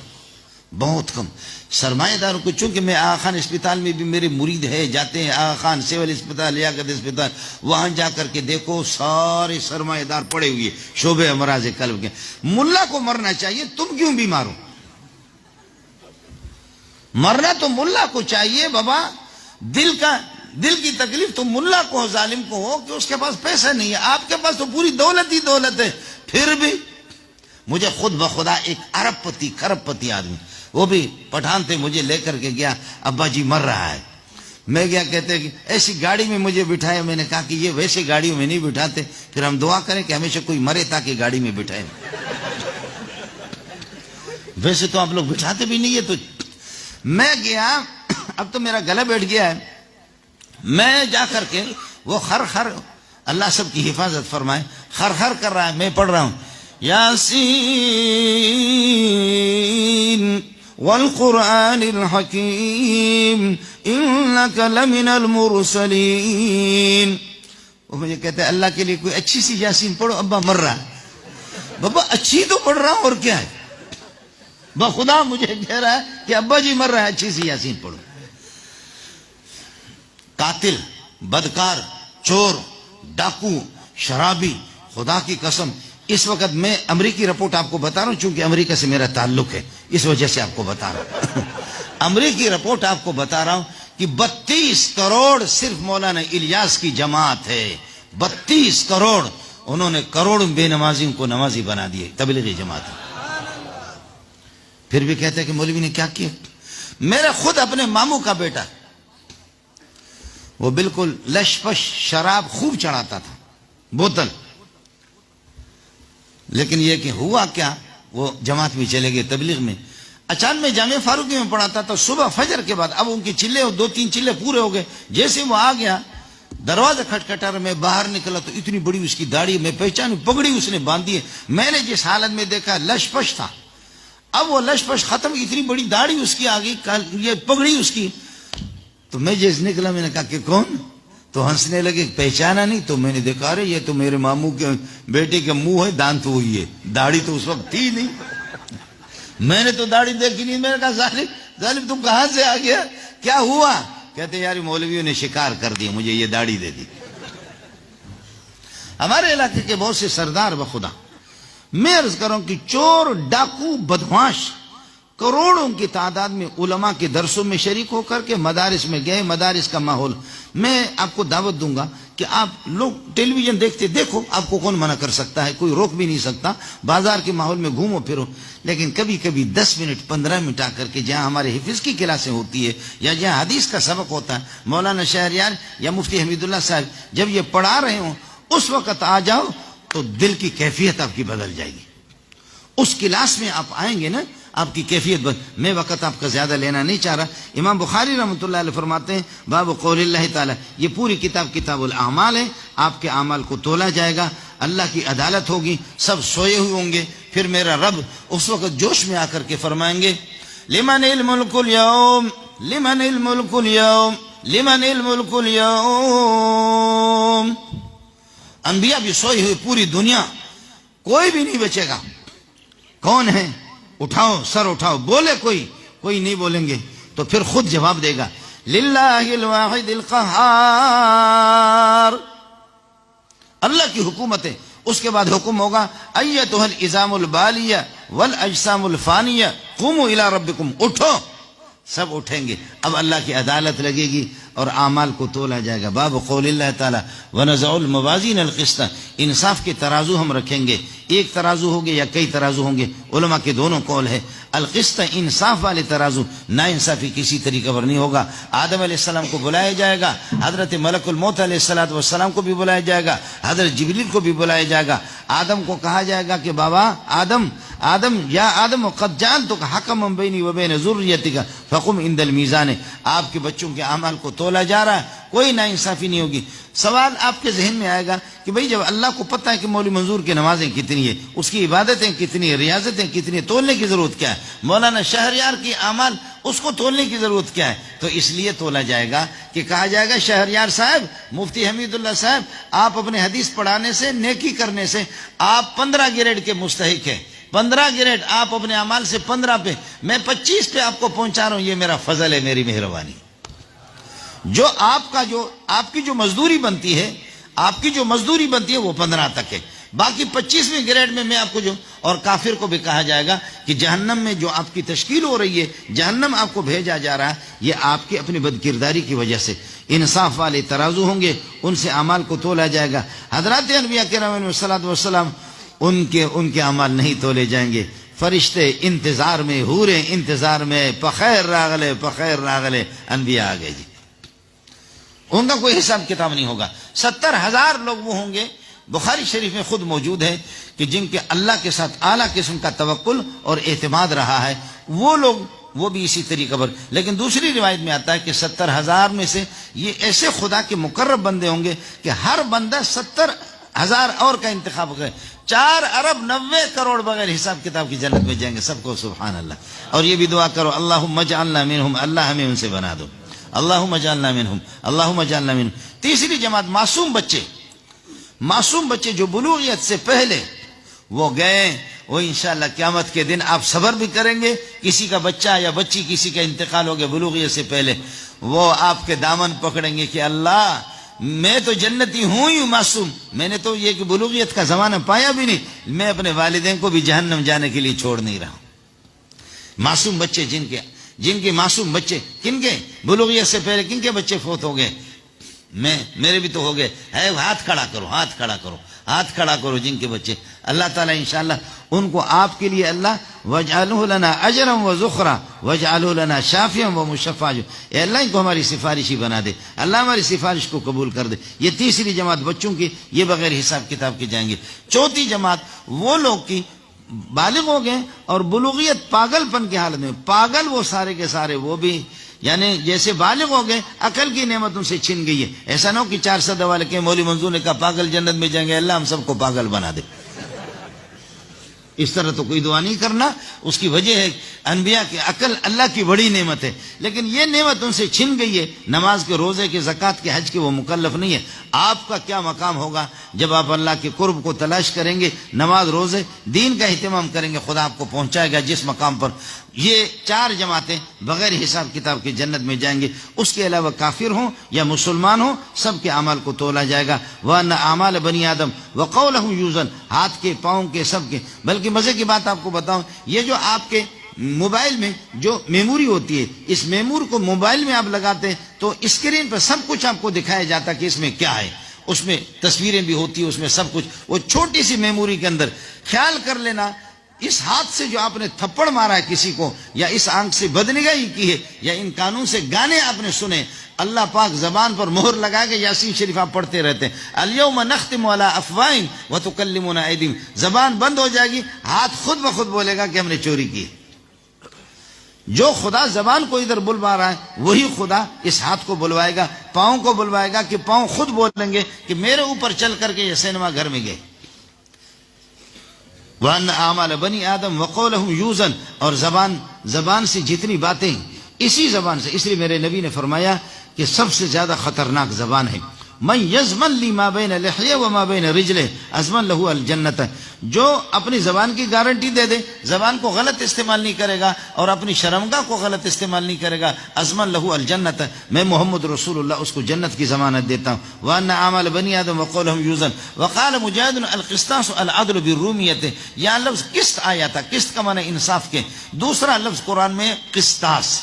سرمایہ داروں کو، چونکہ میں آغا خان اسپتال میں بھی میرے مرید ہے، جاتے ہیں آغا خان سیول اسپتال، لیاقت اسپتال، وہاں جا کر کے دیکھو سارے سرمایہ دار پڑے ہوئے شعبے امراض قلب کے. ملا کو مرنا چاہیے، تم کیوں بیمار ہو؟ مرنا تو ملا کو چاہیے بابا. دل کی تکلیف تو ملا کو، ظالم کو ہو کہ اس کے پاس پیسہ نہیں ہے، آپ کے پاس تو پوری دولت ہی دولت ہے. پھر بھی مجھے خود بخدا ایک ارب پتی کھرب پتی آدمی، وہ بھی پٹھان تھے، مجھے لے کر کے گیا، ابا جی مر رہا ہے. میں گیا، کہتے کہ ایسی گاڑی میں مجھے بٹھایا. میں نے کہا کہ یہ ویسے گاڑیوں میں نہیں بٹھاتے، پھر ہم دعا کریں کہ ہمیشہ کوئی مرے تاکہ گاڑی میں بٹھائے. ویسے تو آپ لوگ بٹھاتے بھی نہیں ہے. تو میں گیا، اب تو میرا گلا بیٹھ گیا ہے. میں جا کر کے وہ خر اللہ سب کی حفاظت فرمائے، خر کر رہا ہے. میں پڑھ رہا ہوں یاسین والقرآن الحکیم انک لمن المرسلین. وہ مجھے کہتے ہیں اللہ کے لیے کوئی اچھی سی یاسین پڑھو، ابا مر رہا ہے. بابا اچھی تو پڑھ رہا ہوں اور کیا ہے، بخدا مجھے کہہ رہا ہے کہ ابا جی مر رہا ہے، اچھی سی یاسین پڑھو. قاتل، بدکار، چور، ڈاکو، شرابی، خدا کی قسم اس وقت میں امریکی رپورٹ آپ کو بتا رہا ہوں، چونکہ امریکہ سے میرا تعلق ہے اس وجہ سے آپ کو بتا رہا ہوں. امریکی رپورٹ آپ کو بتا رہا ہوں کہ 32 کروڑ صرف مولانا الیاس کی جماعت ہے. 32 کروڑ، انہوں نے کروڑ بے نمازیوں کو نمازی بنا دیے، تبلیغی جماعت. پھر بھی کہتے ہیں کہ مولوی نے کیا کیا. میرے خود اپنے ماموں کا بیٹا وہ بالکل لش پش شراب خوب چڑھاتا تھا، بوتل. لیکن یہ کہ ہوا کیا، وہ جماعت میں چلے گئے تبلیغ میں. اچانک میں جامعہ فاروقی میں پڑھاتا تھا، صبح فجر کے بعد اب ان کی چلے 2-3 چلے پورے ہو گئے. جیسے وہ آ گیا دروازہ کھٹکھٹا رہا، میں باہر نکلا تو اتنی بڑی اس کی داڑھی، میں پہچان پگڑی اس نے باندھی ہے. میں نے جس حالت میں دیکھا لش پش تھا. اب وہ لش پش ختم، اتنی بڑی داڑھی اس کی آ گئی، یہ پگڑی اس کی. تو میں جیسے نکلا میں نے کہا کہ کون؟ تو ہنسنے لگے، پہچانا نہیں. تو میں نے دیکھا ارے یہ تو میرے ماموں کے بیٹے کے منہ ہے، دانت ہوئی ہے، داڑھی تو اس وقت تھی نہیں. میں نے تو داڑھی دیکھی نہیں. میں نے کہا ظالم تم کہاں سے آ گیا، کیا ہوا؟ کہتے یار مولویوں نے شکار کر دیا، مجھے یہ داڑھی دے دی. ہمارے علاقے کے بہت سے سردار بخدا، میں عرض کروں کہ چور ڈاکو بدمعاش کروڑوں کی تعداد میں علماء کے درسوں میں شریک ہو کر کے مدارس میں گئے. مدارس کا ماحول، میں آپ کو دعوت دوں گا کہ آپ لوگ ٹیلی ویژن دیکھتے دیکھو، آپ کو کون منع کر سکتا ہے، کوئی روک بھی نہیں سکتا. بازار کے ماحول میں گھومو پھرو. لیکن کبھی کبھی 10 منٹ 15 منٹ آ کر کے جہاں ہمارے حفظ کی کلاسیں ہوتی ہے یا جہاں حدیث کا سبق ہوتا ہے، مولانا شہریار یا مفتی حمید اللہ صاحب جب یہ پڑھا رہے ہوں اس وقت آ جاؤ تو دل کی کیفیت آپ کی بدل جائے گی. اس کلاس میں آپ آئیں گے نا، آپ کی کیفیت میں وقت آپ کا زیادہ لینا نہیں چاہ رہا. امام بخاری رحمۃ اللہ علیہ فرماتے ہیں باب قول اللہ تعالی، یہ پوری کتاب کتاب الاعمال ہے. آپ کے اعمال کو تولا جائے گا، اللہ کی عدالت ہوگی، سب سوئے ہوئے ہوں گے. پھر میرا رب اس وقت جوش میں آ کر کے فرمائیں گے لمن الملک اليوم لمن الملک اليوم لمن الملک اليوم. انبیاء بھی سوئے ہوئے، پوری دنیا، کوئی بھی نہیں بچے گا. کون ہے؟ اٹھاؤ سر اٹھاؤ. بولے کوئی نہیں بولیں گے. تو پھر خود جواب دے گا للہ الواحد القہار، اللہ کی حکومت ہے. اس کے بعد حکم ہوگا ایتها العظام البالیہ والاجسام الفانیہ قوموا الی ربکم، اٹھو. سب اٹھیں گے. اب اللہ کی عدالت لگے گی اور اعمال کو تولا جائے گا. باب قول اللہ تعالی ونضع الموازین القسط، انصاف کے ترازو ہم رکھیں گے. ایک ترازو ہوگے یا کئی ترازو ہوں گے، علماء کے دونوں قول ہے. القسط انصاف والے ترازو، نا انصافی کسی طریقے پر نہیں ہوگا. آدم علیہ السلام کو بلایا جائے گا، حضرت ملک الموت علیہ السلام کو بھی بلایا جائے گا، حضرت جبریل کو بھی بلایا جائے گا. آدم کو کہا جائے گا کہ بابا آدم یا آدم قد جعلتک حکما بینی و بین ذریتک فقم عند المیزان. آپ کے بچوں کے اعمال کو تولا جا رہا ہے، کوئی نا انصافی نہیں ہوگی. سوال آپ کے ذہن میں آئے گا کہ بھئی جب اللہ کو پتہ ہے کہ مولوی منظور کی نمازیں کتنی ہے، اس کی عبادتیں کتنی ہیں، ریاضتیں کتنی ہیں، تولنے کی ضرورت کیا ہے؟ مولانا شہریار کی اعمال، اس کو تولنے کی ضرورت کیا ہے؟ تو اس لیے تولا جائے گا کہ کہا جائے گا شہریار صاحب، مفتی حمید اللہ صاحب، آپ اپنے حدیث پڑھانے سے، نیکی کرنے سے آپ 15 گریڈ کے مستحق ہیں. 15 گریڈ آپ اپنے اعمال سے 15 پہ، میں 25 پہ آپ کو پہنچا رہا ہوں. یہ میرا فضل ہے، میری مہربانی. جو آپ کی جو مزدوری بنتی ہے، وہ 15 تک ہے. باقی 25ویں گریڈ میں آپ کو اور کافر کو بھی کہا جائے گا کہ جہنم میں جو آپ کی تشکیل ہو رہی ہے، جہنم آپ کو بھیجا جا رہا ہے، یہ آپ کی اپنی بدکرداری کی وجہ سے. انصاف والے ترازو ہوں گے، ان سے اعمال کو تولا جائے گا. حضرات انبیاء کرام علیہ الصلوۃ والسلام، ان کے اعمال نہیں تولے جائیں گے. فرشتے انتظار میں، حوریں انتظار میں، پخیر راغلے انبیاء آ گئے جی. ان کا کوئی حساب کتاب نہیں ہوگا. 70,000 لوگ وہ ہوں گے، بخاری شریف میں خود موجود ہے، کہ جن کے اللہ کے ساتھ اعلیٰ قسم کا توکل اور اعتماد رہا ہے. وہ لوگ وہ بھی اسی طریقے پر. لیکن دوسری روایت میں آتا ہے کہ 70,000 میں سے یہ ایسے خدا کے مقرب بندے ہوں گے کہ ہر بندہ 70,000 اور کا انتخاب کرے. 4 ارب 90 کروڑ بغیر حساب کتاب کی جنت میں جائیں گے سب کو. سبحان اللہ. اور یہ بھی دعا کرو اللہم اجعلنا منہم، اللہ ہمیں ان سے بنا دو. اللہم اجعلنا منہم، اللہم اجعلنا منہم. تیسری جماعت معصوم بچے جو بلوغیت سے پہلے وہ گئے، وہ انشاءاللہ قیامت کے دن آپ صبر بھی کریں گے. کسی کا بچہ یا بچی، کسی کا انتقال ہو گیا بلوغیت سے پہلے، وہ آپ کے دامن پکڑیں گے کہ اللہ میں تو جنتی ہوں معصوم، میں نے تو یہ کہ بلوغیت کا زمانہ پایا بھی نہیں، میں اپنے والدین کو بھی جہنم جانے کے لیے چھوڑ نہیں رہا. معصوم بچے جن کے معصوم بچے، کن کے بلوغیت سے پہلے کن کے بچے فوت ہو گئے؟ میرے بھی تو ہو گئے. ہاتھ کھڑا کرو جن کے بچے. اللہ تعالیٰ انشاءاللہ ان کو آپ کے لیے اللہ واجعلہ لنا اجرا وذخرا واجعلہ لنا شافعا ومشفعا. اے اللہ ان کو ہماری سفارشی بنا دے, اللہ ہماری سفارش کو قبول کر دے. یہ تیسری جماعت بچوں کی, یہ بغیر حساب کتاب کے جائیں گے. چوتھی جماعت وہ لوگ کی بالغ ہو گئے اور بلوغیت پاگل پن کے حالت میں, پاگل وہ سارے کے سارے, وہ بھی یعنی جیسے بالغ ہو گئے عقل کی نعمت ان سے چھن گئی ہے. ایسا نہ ہو کہ 400 والے کے مولوی منظور نے کہا پاگل جنت میں جائیں گے, اللہ ہم سب کو پاگل بنا دے. اس طرح تو کوئی دعا نہیں کرنا. اس کی وجہ ہے انبیاء کی عقل اللہ کی بڑی نعمت ہے, لیکن یہ نعمت ان سے چھن گئی ہے. نماز کے, روزے کے, زکوٰۃ کے, حج کے وہ مکلف نہیں ہے. آپ کا کیا مقام ہوگا جب آپ اللہ کے قرب کو تلاش کریں گے, نماز, روزے, دین کا اہتمام کریں گے, خدا آپ کو پہنچائے گا جس مقام پر. یہ 4 جماعتیں بغیر حساب کتاب کے جنت میں جائیں گے. اس کے علاوہ کافر ہوں یا مسلمان ہوں, سب کے اعمال کو تولا جائے گا. وَأَنَّ أَعْمَالَ بَنِي آدم وَقَوْلَهُمْ يُوزَنُ, ہاتھ کے, پاؤں کے, سب کے. بلکہ مزے کی بات آپ کو بتاؤں, یہ جو آپ کے موبائل میں جو میموری ہوتی ہے, اس میمور کو موبائل میں آپ لگاتے ہیں تو اسکرین پر سب کچھ آپ کو دکھایا جاتا کہ اس میں کیا ہے. اس میں تصویریں بھی ہوتی ہیں, اس میں سب کچھ. وہ چھوٹی سی میموری کے اندر خیال کر لینا, اس ہاتھ سے جو آپ نے تھپڑ مارا ہے کسی کو, یا اس آنکھ سے بدنگاہی کی ہے, یا ان کانوں سے گانے آپ نے سنے, اللہ پاک زبان پر مہر لگا کے یاسین شریف آپ پڑھتے رہتے ہیں. الیوم نختم علی افواہہم وتکلمنا ایدیہم, زبان بند ہو جائے گی, ہاتھ خود بخود بولے گا کہ ہم نے چوری کی. جو خدا زبان کو ادھر بلوا رہا ہے وہی خدا اس ہاتھ کو بلوائے گا, پاؤں کو بلوائے گا, کہ پاؤں خود بولیں گے کہ میرے اوپر چل کر کے یہ سینما گھر میں گئے. وَأَنَّ أَعْمَالَ بَنِي آدم وَقَوْلَهُمْ يُوزَنُ, اور زبان سے جتنی باتیں اسی زبان سے. اس لیے میرے نبی نے فرمایا کہ سب سے زیادہ خطرناک زبان ہے من یضمن لی ما بین لحیہ وما بین رجلہ اضمن لہ الجنت. جو اپنی زبان کی گارنٹی دے دے, زبان کو غلط استعمال نہیں کرے گا اور اپنی شرمگاہ کو غلط استعمال نہیں کرے گا, اضمن لہ الجنت, میں محمد رسول اللہ اس کو جنت کی ضمانت دیتا ہوں. وان اعمال بنی آدم وقولهم یوزن. وقال مجاہد القسطاس العدل بالرومیت, یہ لفظ قسط آیا تھا, قسط کا معنی انصاف کے. دوسرا لفظ قرآن میں قسطاس,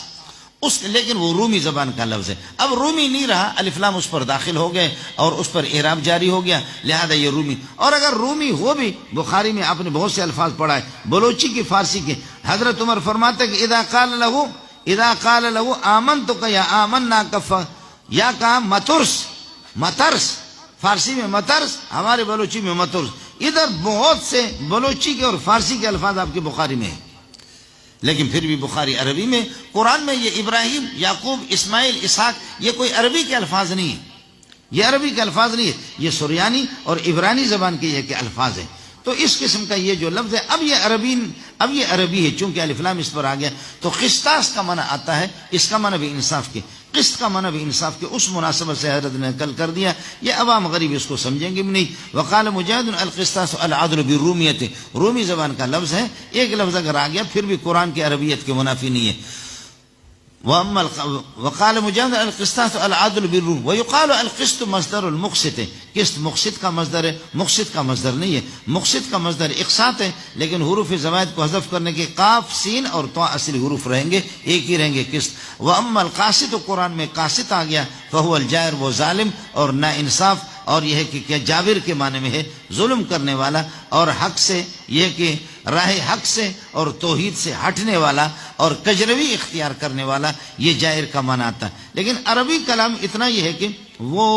اس لیکن وہ رومی زبان کا لفظ ہے. اب رومی نہیں رہا, الف لام اس پر داخل ہو گئے اور اس پر اعراب جاری ہو گیا, لہذا یہ رومی. اور اگر رومی ہو بھی, بخاری میں آپ نے بہت سے الفاظ پڑھا ہے بلوچی کی, فارسی کے. حضرت عمر فرماتے کہ اذا قال له آمنتک یا آمنا کف, یا کہا مترس, فارسی میں مترس, ہمارے بلوچی میں مترس. ادھر بہت سے بلوچی کے اور فارسی کے الفاظ آپ کی بخاری میں ہیں, لیکن پھر بھی بخاری عربی میں. قرآن میں یہ ابراہیم, یعقوب, اسماعیل, اسحاق, یہ کوئی عربی کے الفاظ نہیں ہے, یہ عربی کے الفاظ نہیں ہے, یہ سریانی اور عبرانی زبان کے یہ کہ الفاظ ہیں. تو اس قسم کا یہ جو لفظ ہے, اب یہ عربی ہے, چونکہ الف لام اس پر آ گیا. تو قسطاس کا معنی آتا ہے, اس کا معنی بھی انصاف کے, قسط کا معنی بھی انصاف کے. اس مناسبت سے حضرت نے نقل کر دیا, یہ عوام غریب اس کو سمجھیں گے بھی نہیں. وقال مجاہد القسطاس العدل بالرومیت, رومی زبان کا لفظ ہے, ایک لفظ اگر آ گیا پھر بھی قرآن کی عربیت کے منافی نہیں ہے. وقال مجاہد القسطاس العدل بالروم. ويقال القسط مصدر المقسط, قسط مقسط کا مصدر ہے, مقسط کا مصدر نہیں ہے. مقسط کا مصدر اقساط ہے, لیکن حروف زوائد کو حذف کرنے کے قاف, سین اور طاء اصلی حروف رہیں گے, ایک ہی رہیں گے, قسط. واما القاسط, قرآن میں قاسط آ گیا, فهو الجائر, وہ ظالم اور نا انصاف, اور یہ ہے کہ کیا جابر کے معنی میں ہے ظلم کرنے والا, اور حق سے یہ کہ راہ حق سے اور توحید سے ہٹنے والا اور کجروی اختیار کرنے والا, یہ جائر کا معنی آتا ہے. لیکن عربی کلام اتنا یہ ہے کہ وہ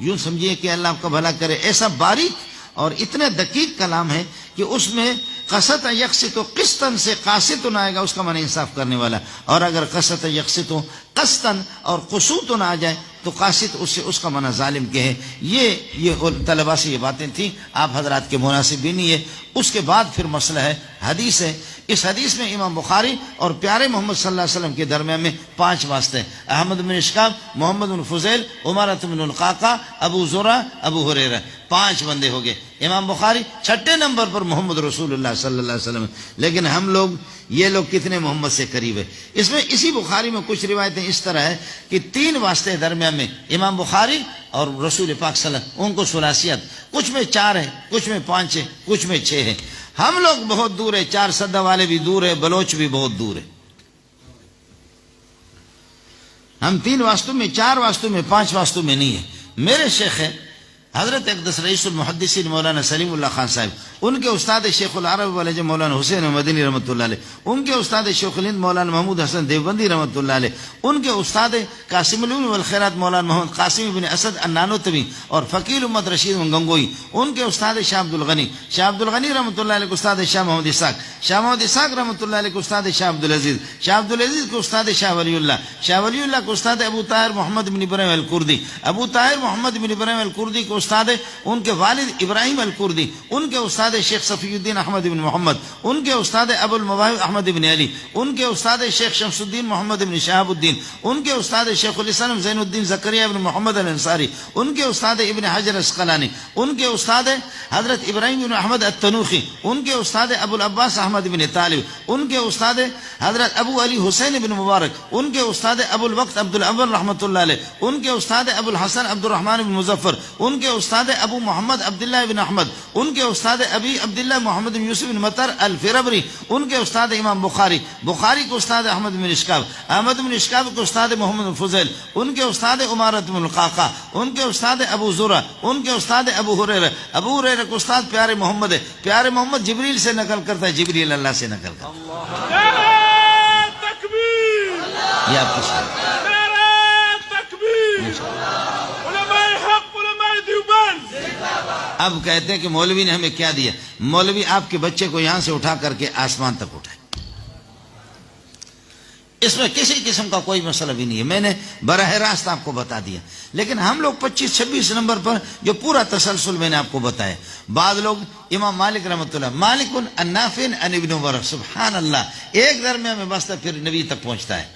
یوں سمجھیے کہ اللہ آپ کا بھلا کرے, ایسا باریک اور اتنے دقیق کلام ہے کہ اس میں قسط یقسط قسطن سے قاسطن آئے گا, اس کا معنی انصاف کرنے والا. اور اگر قسط یقسط قسطن اور قسوطن آ جائے تو قاسط اس کا معنی ظالم کے ہے. یہ طلبہ سے یہ باتیں تھیں, آپ حضرات کے مناسب بھی نہیں ہے. اس کے بعد پھر مسئلہ ہے, حدیث ہے. اس حدیث میں امام بخاری اور پیارے محمد صلی اللہ علیہ وسلم کے درمیان میں 5 واسطے ہیں. احمد بن اشکاب, محمد بن فضیل, عمارت بن القعقاع, ابو زرع, ابو ہریرہ, 5 بندے ہو گئے. امام بخاری 6 نمبر پر محمد رسول اللہ صلی اللہ علیہ وسلم. لیکن ہم لوگ, یہ لوگ کتنے محمد سے قریب ہے. اس میں اسی بخاری میں کچھ روایتیں اس طرح ہے کہ 3 واسطے درمیان میں امام بخاری اور رسول پاک صلی اللہ علیہ وسلم, ان کو ثلاثیت, کچھ میں 4 ہے, کچھ میں 5 ہے, کچھ میں 6 ہے. ہم لوگ بہت دور ہے, 4 صدہ والے بھی دور ہے, بلوچ بھی بہت دور ہے. ہم 3 واسطوں میں, 4 واسطوں میں, 5 واسطوں میں نہیں ہے. میرے شیخ ہے حضرت اقدس رئیس المحدثین مولانا سلیم اللہ خان صاحب، ان کے استاد شیخ العرب والے مولانا حسین مدنی رحمۃ اللہ علیہ، ان کے استاد شیخ الہند مولانا محمود حسن دیوبندی رحمۃ اللہ علیہ، ان کے استاد قاسم العلوم والخیرات مولانا محمد قاسم بن اسد النانوتوی اور فقیر امت رشید گنگوئی، ان کے استاد شاہ عبد الغنی رحمۃ اللہ علیہ کے استاد شاہ محمد اسحاق رحمۃ اللہ علیہ کے استاد شاہ عبد العزیز کے استاد شاہ ولی اللہ کے استاد ابو طاہر محمد بن ابراہیم الکردی کے استاد ان کے والد ابراہیم الکردی، ان کے استاد شیخ صفی الدین احمد بن محمد، ان کے استاد ابو المواہب احمد بن علی، ان کے استاد شیخ شمس الدین محمد بن شہاب الدین، ان کے استاد شیخ الاسلام زین الدین زکریا بن محمد الانصاری، ان کے استاد ابن حجر اسقلانی، ان کے استاد حضرت ابراہیم بن احمد التنوخی، ان کے استاد ابو العباس احمد بن طالب، ان کے استاد حضرت ابو علی حسین بن مبارک، ان کے استاد ابو الوقت عبد الاول رحمۃ اللہ علیہ، ان کے استاد ابو الحسن عبد الرحمن بن مظفر، ان کے استاد ابو محمد عبداللہ بن احمد، ان کے استاد ابی عبداللہ محمد بن یوسف بن مطر الفربری، ان کے استاد امام بخاری کے استاد احمد بن اشکاب کے استاد محمد بن فضیل، ان کے استاد عمارت بن القعقاع، ان کے استاد ابو زرع، ان کے استاد ابو ہریرہ کے استاد پیارے محمد جبریل سے نقل کرتا ہے، جبریل اللہ سے نقل کرتا ہے۔ یہ آپ کی شاید اب کہتے ہیں کہ مولوی نے ہمیں کیا دیا؟ مولوی آپ کے بچے کو یہاں سے اٹھا کر کے آسمان تک اٹھائے، اس میں کسی قسم کا کوئی مسئلہ بھی نہیں ہے، میں نے براہ راست آپ کو بتا دیا۔ لیکن ہم لوگ 25-26 نمبر پر جو پورا تسلسل میں نے آپ کو بتایا، بعض لوگ امام مالک رحمۃ اللہ، مالک النافع عن ابن عمر، سبحان اللہ، ایک درمیان میں بستا پھر نبی تک پہنچتا ہے۔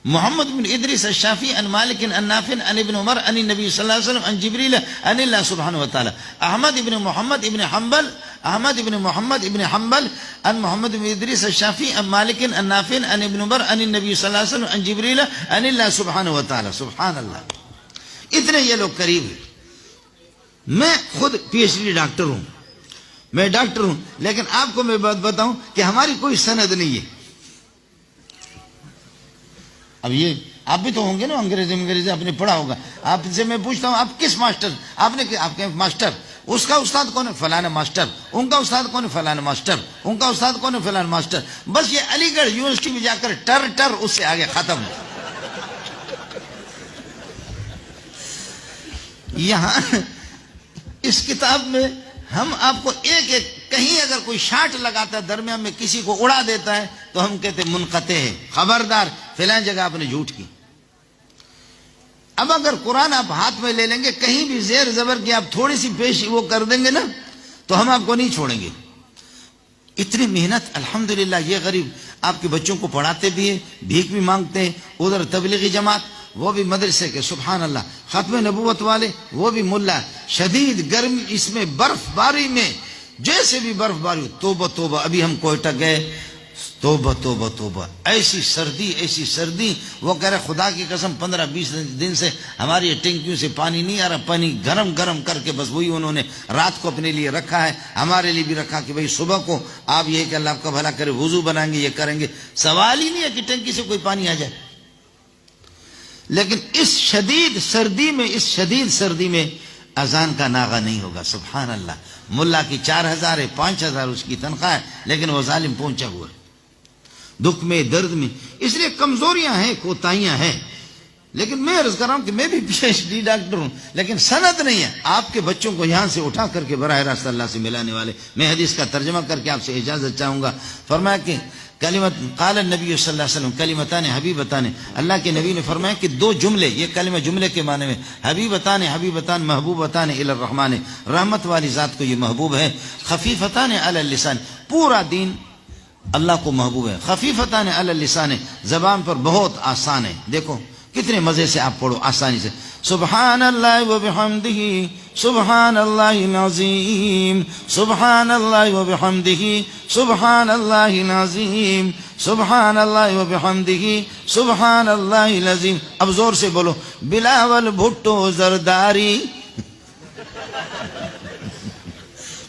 محمد بن ادریس الشافعی عن مالک عن نافع عن ابن عمر عن النبی صلی اللہ علیہ وسلم عن جبریل عن اللہ سبحانہ وتعالی۔ احمد بن محمد ابن حنبل عن محمد بن ادریس الشافعی عن مالک عن نافع عن ابن عمر عن النبی صلی اللہ علیہ وسلم عن جبریل عن اللہ سبحانہ وتعالی۔ سبحان اللہ، اتنے یہ لوگ قریب ہیں۔ میں خود PhD ڈاکٹر ہوں، لیکن آپ کو میں بات بتاؤں کہ ہماری کوئی سند نہیں ہے۔ اب یہ آپ بھی تو ہوں گے نا، انگریزی آپ نے پڑھا ہوگا، آپ سے میں پوچھتا ہوں آپ کس ماسٹر، آپ کے ماسٹر، اس کا استاد کون ہے؟ فلانا ماسٹر، ان کا استاد کون ہے؟ فلانا ماسٹر، ان کا استاد کون ہے؟ فلانا ماسٹر۔ بس یہ علی گڑھ یونیورسٹی میں جا کر ٹر اس سے آگے ختم۔ یہاں اس کتاب میں ہم آپ کو ایک کہیں اگر کوئی شاٹ لگاتا ہے درمیان میں کسی کو اڑا دیتا ہے تو ہم کہتے منقطع ہے، خبردار فلان جگہ آپ نے جھوٹ کی۔ اب اگر قرآن آپ ہاتھ میں لے لیں گے، کہیں بھی زیر زبر کی آپ تھوڑی سی پیش وہ کر دیں گے نا تو ہم آپ کو نہیں چھوڑیں گے۔ اتنی محنت الحمدللہ، یہ غریب آپ کے بچوں کو پڑھاتے بھی ہیں، بھیک بھی مانگتے ہیں، ادھر تبلیغی جماعت، وہ بھی مدرسے کے، سبحان اللہ، ختم نبوت والے، وہ بھی ملا، شدید گرمی، اس میں برف باری میں جیسے بھی برف باری، توبہ توبہ۔ ابھی ہم کوئٹہ گئے، توبہ، ایسی سردی، وہ کہہ رہے خدا کی قسم 15-20 دن سے ہماری ٹینکیوں سے پانی نہیں آ رہا، پانی گرم کر کے بس وہی انہوں نے رات کو اپنے لیے رکھا ہے، ہمارے لیے بھی رکھا کہ بھئی صبح کو آپ یہ کہ اللہ آپ کا بھلا کرے وضو بنائیں گے، یہ کریں گے۔ سوال ہی نہیں ہے کہ ٹینکی سے کوئی پانی آ جائے۔ لیکن اس شدید سردی میں اذان کا ناغہ نہیں ہوگا، سبحان اللہ۔ ملا کی 4000 ہے، 5000 اس کی تنخواہ ہے، لیکن وہ ظالم پہنچا ہوا ہے دکھ میں، درد میں۔ اس لیے کمزوریاں ہیں، کوتاہیاں ہیں، لیکن میں عرض کر رہا ہوں کہ میں بھی PhD ڈاکٹر ہوں، لیکن سند نہیں ہے آپ کے بچوں کو یہاں سے اٹھا کر کے براہ راست اللہ سے ملانے والے۔ میں حدیث کا ترجمہ کر کے آپ سے اجازت چاہوں گا۔ فرمایا کہ قال النبی صلی اللہ علیہ وسلم کلمتان حبیبتان، اللہ کے نبی نے فرمایا کہ 2 جملے، یہ کلمہ جملے کے معنی میں، حبیبتان محبوبتان الی الرحمن، رحمت والی ذات کو یہ محبوب ہے، خفیفتان علی اللسان، پورا دین اللہ کو محبوب ہے، خفیفتان علی اللسان، زبان پر بہت آسان ہے۔ دیکھو کتنے مزے سے آپ پڑھو، آسانی سے، سبحان اللہ وبحمدہ، سبحان اللہ العظیم، سبحان اللہ وبحمدہ، سبحان اللہ العظیم، سبحان اللہ وبحمدہ، سبحان اللہ العظیم۔ اب زور سے بولو، بلاول بھٹو زرداری،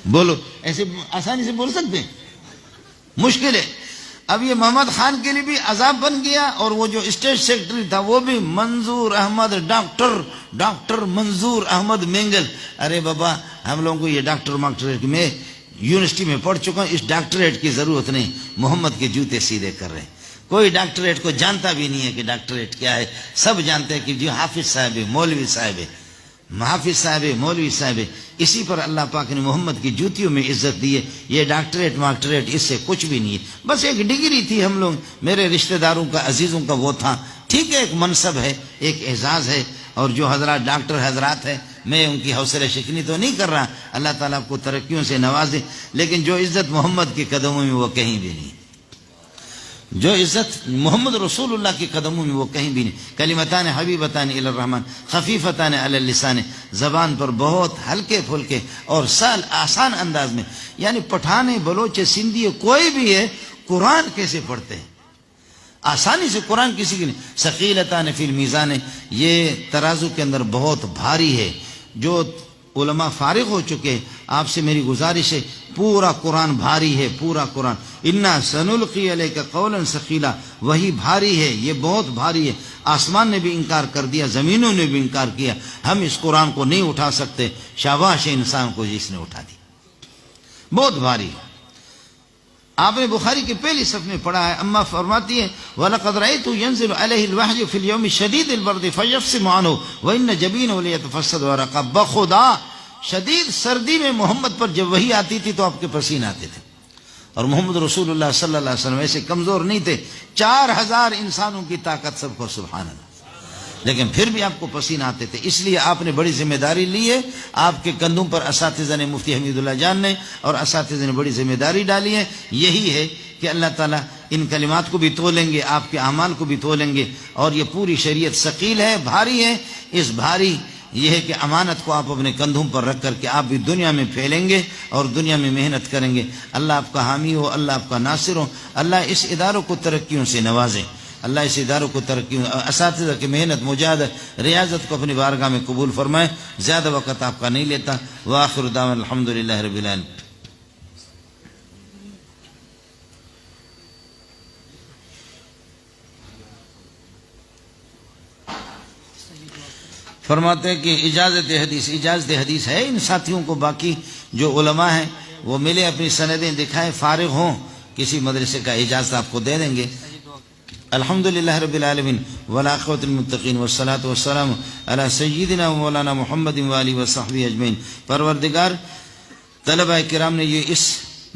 بولو، ایسے آسانی سے بول سکتے ہیں؟ مشکل ہے۔ اب یہ محمد خان کے لیے بھی عذاب بن گیا، اور وہ جو اسٹیٹ سیکرٹری تھا وہ بھی منظور احمد، ڈاکٹر منظور احمد مینگل. ارے بابا، ہم لوگوں کو یہ ڈاکٹریٹ میں یونیورسٹی میں پڑھ چکا ہوں، اس ڈاکٹریٹ کی ضرورت نہیں. محمد کے جوتے سیدھے کر رہے ہیں. کوئی ڈاکٹریٹ کو جانتا بھی نہیں ہے کہ ڈاکٹریٹ کیا ہے. سب جانتے ہیں کہ جو حافظ صاحب ہے، مولوی صاحب ہے، حافظ صاحب ہے، مولوی صاحب ہے. اسی پر اللہ پاک نے محمد کی جوتیوں میں عزت دی ہے. یہ ڈاکٹریٹ اس سے کچھ بھی نہیں ہے، بس ایک ڈگری تھی. ہم لوگ، میرے رشتہ داروں کا، عزیزوں کا وہ تھا. ٹھیک ہے، ایک منصب ہے، ایک اعزاز ہے. اور جو حضرات ڈاکٹر حضرات ہیں، میں ان کی حوصلہ شکنی تو نہیں کر رہا، اللہ تعالیٰ آپ کو ترقیوں سے نوازے، لیکن جو عزت محمد کے قدموں میں وہ کہیں بھی نہیں. جو عزت محمد رسول اللہ کے قدموں میں وہ کہیں بھی نہیں. کلمتان حبیبتان الی الرحمن خفیفتان علی اللسان، زبان پر بہت ہلکے پھلکے اور آسان انداز میں. یعنی پٹھان، بلوچ، سندھی کوئی بھی ہے، قرآن کیسے پڑھتے ہیں؟ آسانی سے قرآن کسی کی نہیں. ثقیلتان فی المیزان، یہ ترازو کے اندر بہت بھاری ہے. جو علماء فارغ ہو چکے، آپ سے میری گزارش ہے، پورا قرآن بھاری ہے، پورا قرآن. انا سنلقی علیک قولا ثقیلا، وہی بھاری ہے، یہ بہت بھاری ہے. آسمان نے بھی انکار کر دیا، زمینوں نے بھی انکار کیا، ہم اس قرآن کو نہیں اٹھا سکتے. شاباش انسان کو جس نے اٹھا دی، بہت بھاری ہے. آپ نے بخاری کے پہلی صف میں پڑھا ہے، اما فرماتی ہے وَلَقَدْ رَأَيْتُ يَنزِلُ عَلَيْهِ الْوَحْيُ فِي الْيَوْمِ شَدِيدِ الْبَرْدِ فَيَفْصِمُ عَنْهُ وَإِنَّ جَبِينَهُ لِيَتَفَسَّدُ وَرَقَ. بخدا شدید سردی میں محمد پر جب وحی آتی تھی تو آپ کے پسینے آتے تھے. اور محمد رسول اللہ صلی اللہ علیہ وسلم ایسے کمزور نہیں تھے. 4000 انسانوں کی طاقت، سب کو سبحان اللہ، لیکن پھر بھی آپ کو پسینہ آتے تھے. اس لیے آپ نے بڑی ذمہ داری لی ہے. آپ کے کندھوں پر اساتذہ نے، مفتی حمید اللہ جان نے اور اساتذہ نے بڑی ذمہ داری ڈالی ہے. یہی ہے کہ اللہ تعالیٰ ان کلمات کو بھی تولیں گے، آپ کے اعمال کو بھی تولیں گے. اور یہ پوری شریعت ثقیل ہے، بھاری ہے. اس بھاری یہ ہے کہ امانت کو آپ اپنے کندھوں پر رکھ کر کے آپ بھی دنیا میں پھیلیں گے اور دنیا میں محنت کریں گے. اللہ آپ کا حامی ہو، اللہ آپ کا ناصر ہو. اللہ اس اداروں کو ترقیوں سے نوازے. اللہ اس اداروں کو ترقی، اساتذہ کی محنت، مجاہدت، ریاضت کو اپنی بارگاہ میں قبول فرمائے. زیادہ وقت آپ کا نہیں لیتا. وآخر دعوانا الحمدللہ رب العالمین. فرماتے ہیں کہ اجازت حدیث ہے ان ساتھیوں کو. باقی جو علماء ہیں وہ ملے، اپنی سندیں دکھائیں، فارغ ہوں، کسی مدرسے کا اجازت آپ کو دے دیں گے. الحمدللہ رب العالمین والعاقبۃ للمتقین والصلاۃ والسلام علی سیدنا و مولانا محمد و آلہ و صحبہ اجمعین. پروردگار، طلبہ کرام نے یہ اس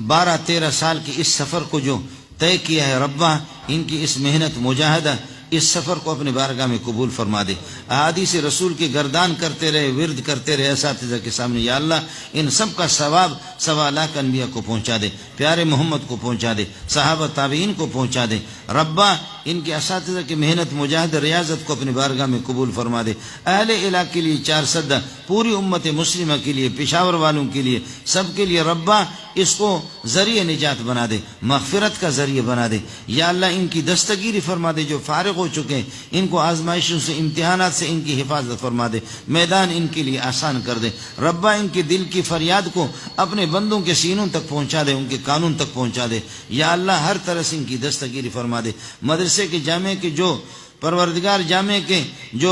12-13 سال کی اس سفر کو جو طے کیا ہے، ربا ان کی اس محنت، مجاہدہ، اس سفر کو اپنے بارگاہ میں قبول فرما دے. احادیث رسول کی گردان کرتے رہے، ورد کرتے رہے اساتذہ کے سامنے. یا اللہ ان سب کا ثواب 1.25 لاکھ انبیاء کو پہنچا دے، پیارے محمد کو پہنچا دے، صحابہ تابعین کو پہنچا دے. ربا ان کے اساتذہ کی محنت، مجاہدہ، ریاضت کو اپنی بارگاہ میں قبول فرما دے. اہل علاقے کے لیے 4 سدہ، پوری امت مسلمہ کے لیے، پشاور والوں کے لیے، سب کے لیے ربا اس کو ذریعہ نجات بنا دے، مغفرت کا ذریعہ بنا دے. یا اللہ ان کی دستگیری فرما دے. جو فارغ ہو چکے ہیں ان کو آزمائشوں سے، امتحانات سے ان کی حفاظت فرما دے. میدان ان کے لیے آسان کر دے. ربا ان کے دل کی فریاد کو اپنے بندوں کے سینوں تک پہنچا دے، ان کے قانون تک پہنچا دے. یا اللہ ہر طرح سے ان کی دستگیری فرما دے. مدرسے کے جامع کے جو پروردگار، جامع کے جو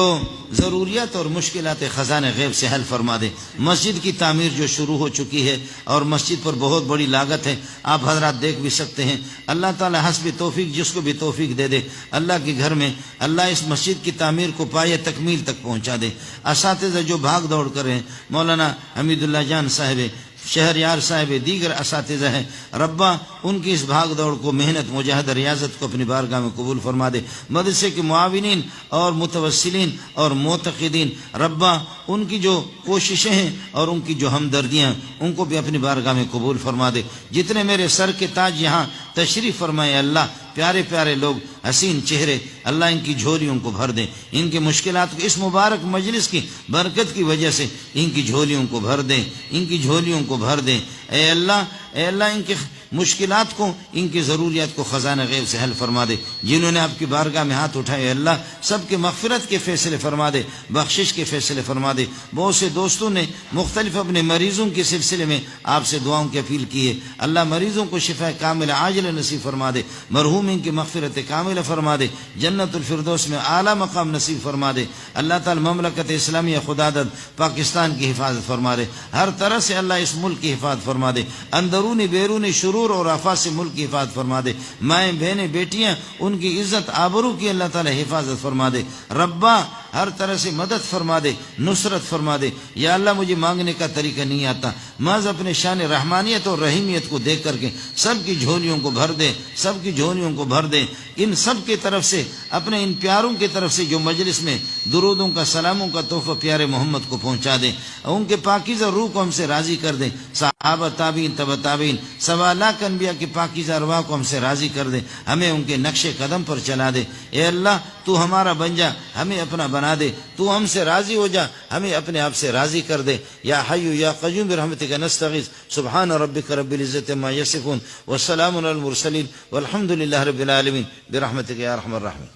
ضروریات اور مشکلات خزانہ غیب سے حل فرما دے. مسجد کی تعمیر جو شروع ہو چکی ہے اور مسجد پر بہت بڑی لاگت ہے، آپ حضرات دیکھ بھی سکتے ہیں. اللہ تعالی حسب توفیق جس کو بھی توفیق دے دے، اللہ کے گھر میں اللہ اس مسجد کی تعمیر کو پایہ تکمیل تک پہنچا دے. اساتذہ جو بھاگ دوڑ کر رہے ہیں، مولانا حمید اللہ جان صاحب، شہریار صاحب، دیگر اساتذہ ہیں، ربا ان کی اس بھاگ دوڑ کو، محنت، مجاہدہ، ریاضت کو اپنی بارگاہ میں قبول فرما دے. مدرسے کے معاونین اور متوسلین اور معتقدین، ربا ان کی جو کوششیں ہیں اور ان کی جو ہمدردیاں ہیں ان کو بھی اپنی بارگاہ میں قبول فرما دے. جتنے میرے سر کے تاج یہاں تشریف فرمائے اللہ، پیارے پیارے لوگ، حسین چہرے، اللہ ان کی جھولیوں کو بھر دے. ان کے مشکلات کو اس مبارک مجلس کی برکت کی وجہ سے ان کی جھولیوں کو بھر دے، ان کی جھولیوں کو بھر دے. اے اللہ ان کے مشکلات کو، ان کی ضروریات کو خزانہ غیب سے حل فرما دے. جنہوں نے آپ کی بارگاہ میں ہاتھ اٹھائے اللہ سب کے مغفرت کے فیصلے فرما دے، بخشش کے فیصلے فرما دے. بہت سے دوستوں نے مختلف اپنے مریضوں کے سلسلے میں آپ سے دعاؤں کی اپیل کی ہے. اللہ مریضوں کو شفا کامل عاجل نصیب فرما دے، مرحومین کی مغفرت کامل فرما دے، جنت الفردوس میں اعلیٰ مقام نصیب فرما دے. اللہ تعالی مملکت اسلامیہ خدادت پاکستان کی حفاظت فرما دے، ہر طرح سے اللہ اس ملک کی حفاظت فرما دے، اندرونی بیرونی شرور اور آفات سے ملک کی حفاظت فرما دے. مائیں بہنیں بیٹیاں ان کی عزت آبرو کی اللہ تعالی حفاظت فرما دے. ربا ہر طرح سے مدد فرما دے، نصرت فرما دے. یا اللہ مجھے مانگنے کا طریقہ نہیں آتا، محض اپنے شان رحمانیت اور رحیمیت کو دیکھ کر کے سب کی جھولیوں کو بھر دے، سب کی جھولیوں کو بھر دے. ان سب کی طرف سے، اپنے ان پیاروں کی طرف سے جو مجلس میں درودوں کا سلاموں کا تحفہ پیارے محمد کو پہنچا دے، ان کے پاکیزہ روح کو ہم سے راضی کر دے. صحابہ تابعین تبع تابعین 1.25 لاکھ انبیاء کی پاکیزہ ارواح کو ہم سے راضی کر دے، ہمیں ان کے نقش قدم پر چلا دے. اے اللہ تو ہمارا بن جا، ہمیں اپنا بنا دے. تو ہم سے راضی ہو جا، ہمیں اپنے آپ سے راضی کر دے. یا حی یا قیوم برحمتک نستغیث. سبحان ربک رب العزت عما یصفون والسلام علی المرسلین والحمد للہ رب العالمین برحمتک یا ارحم الراحمین.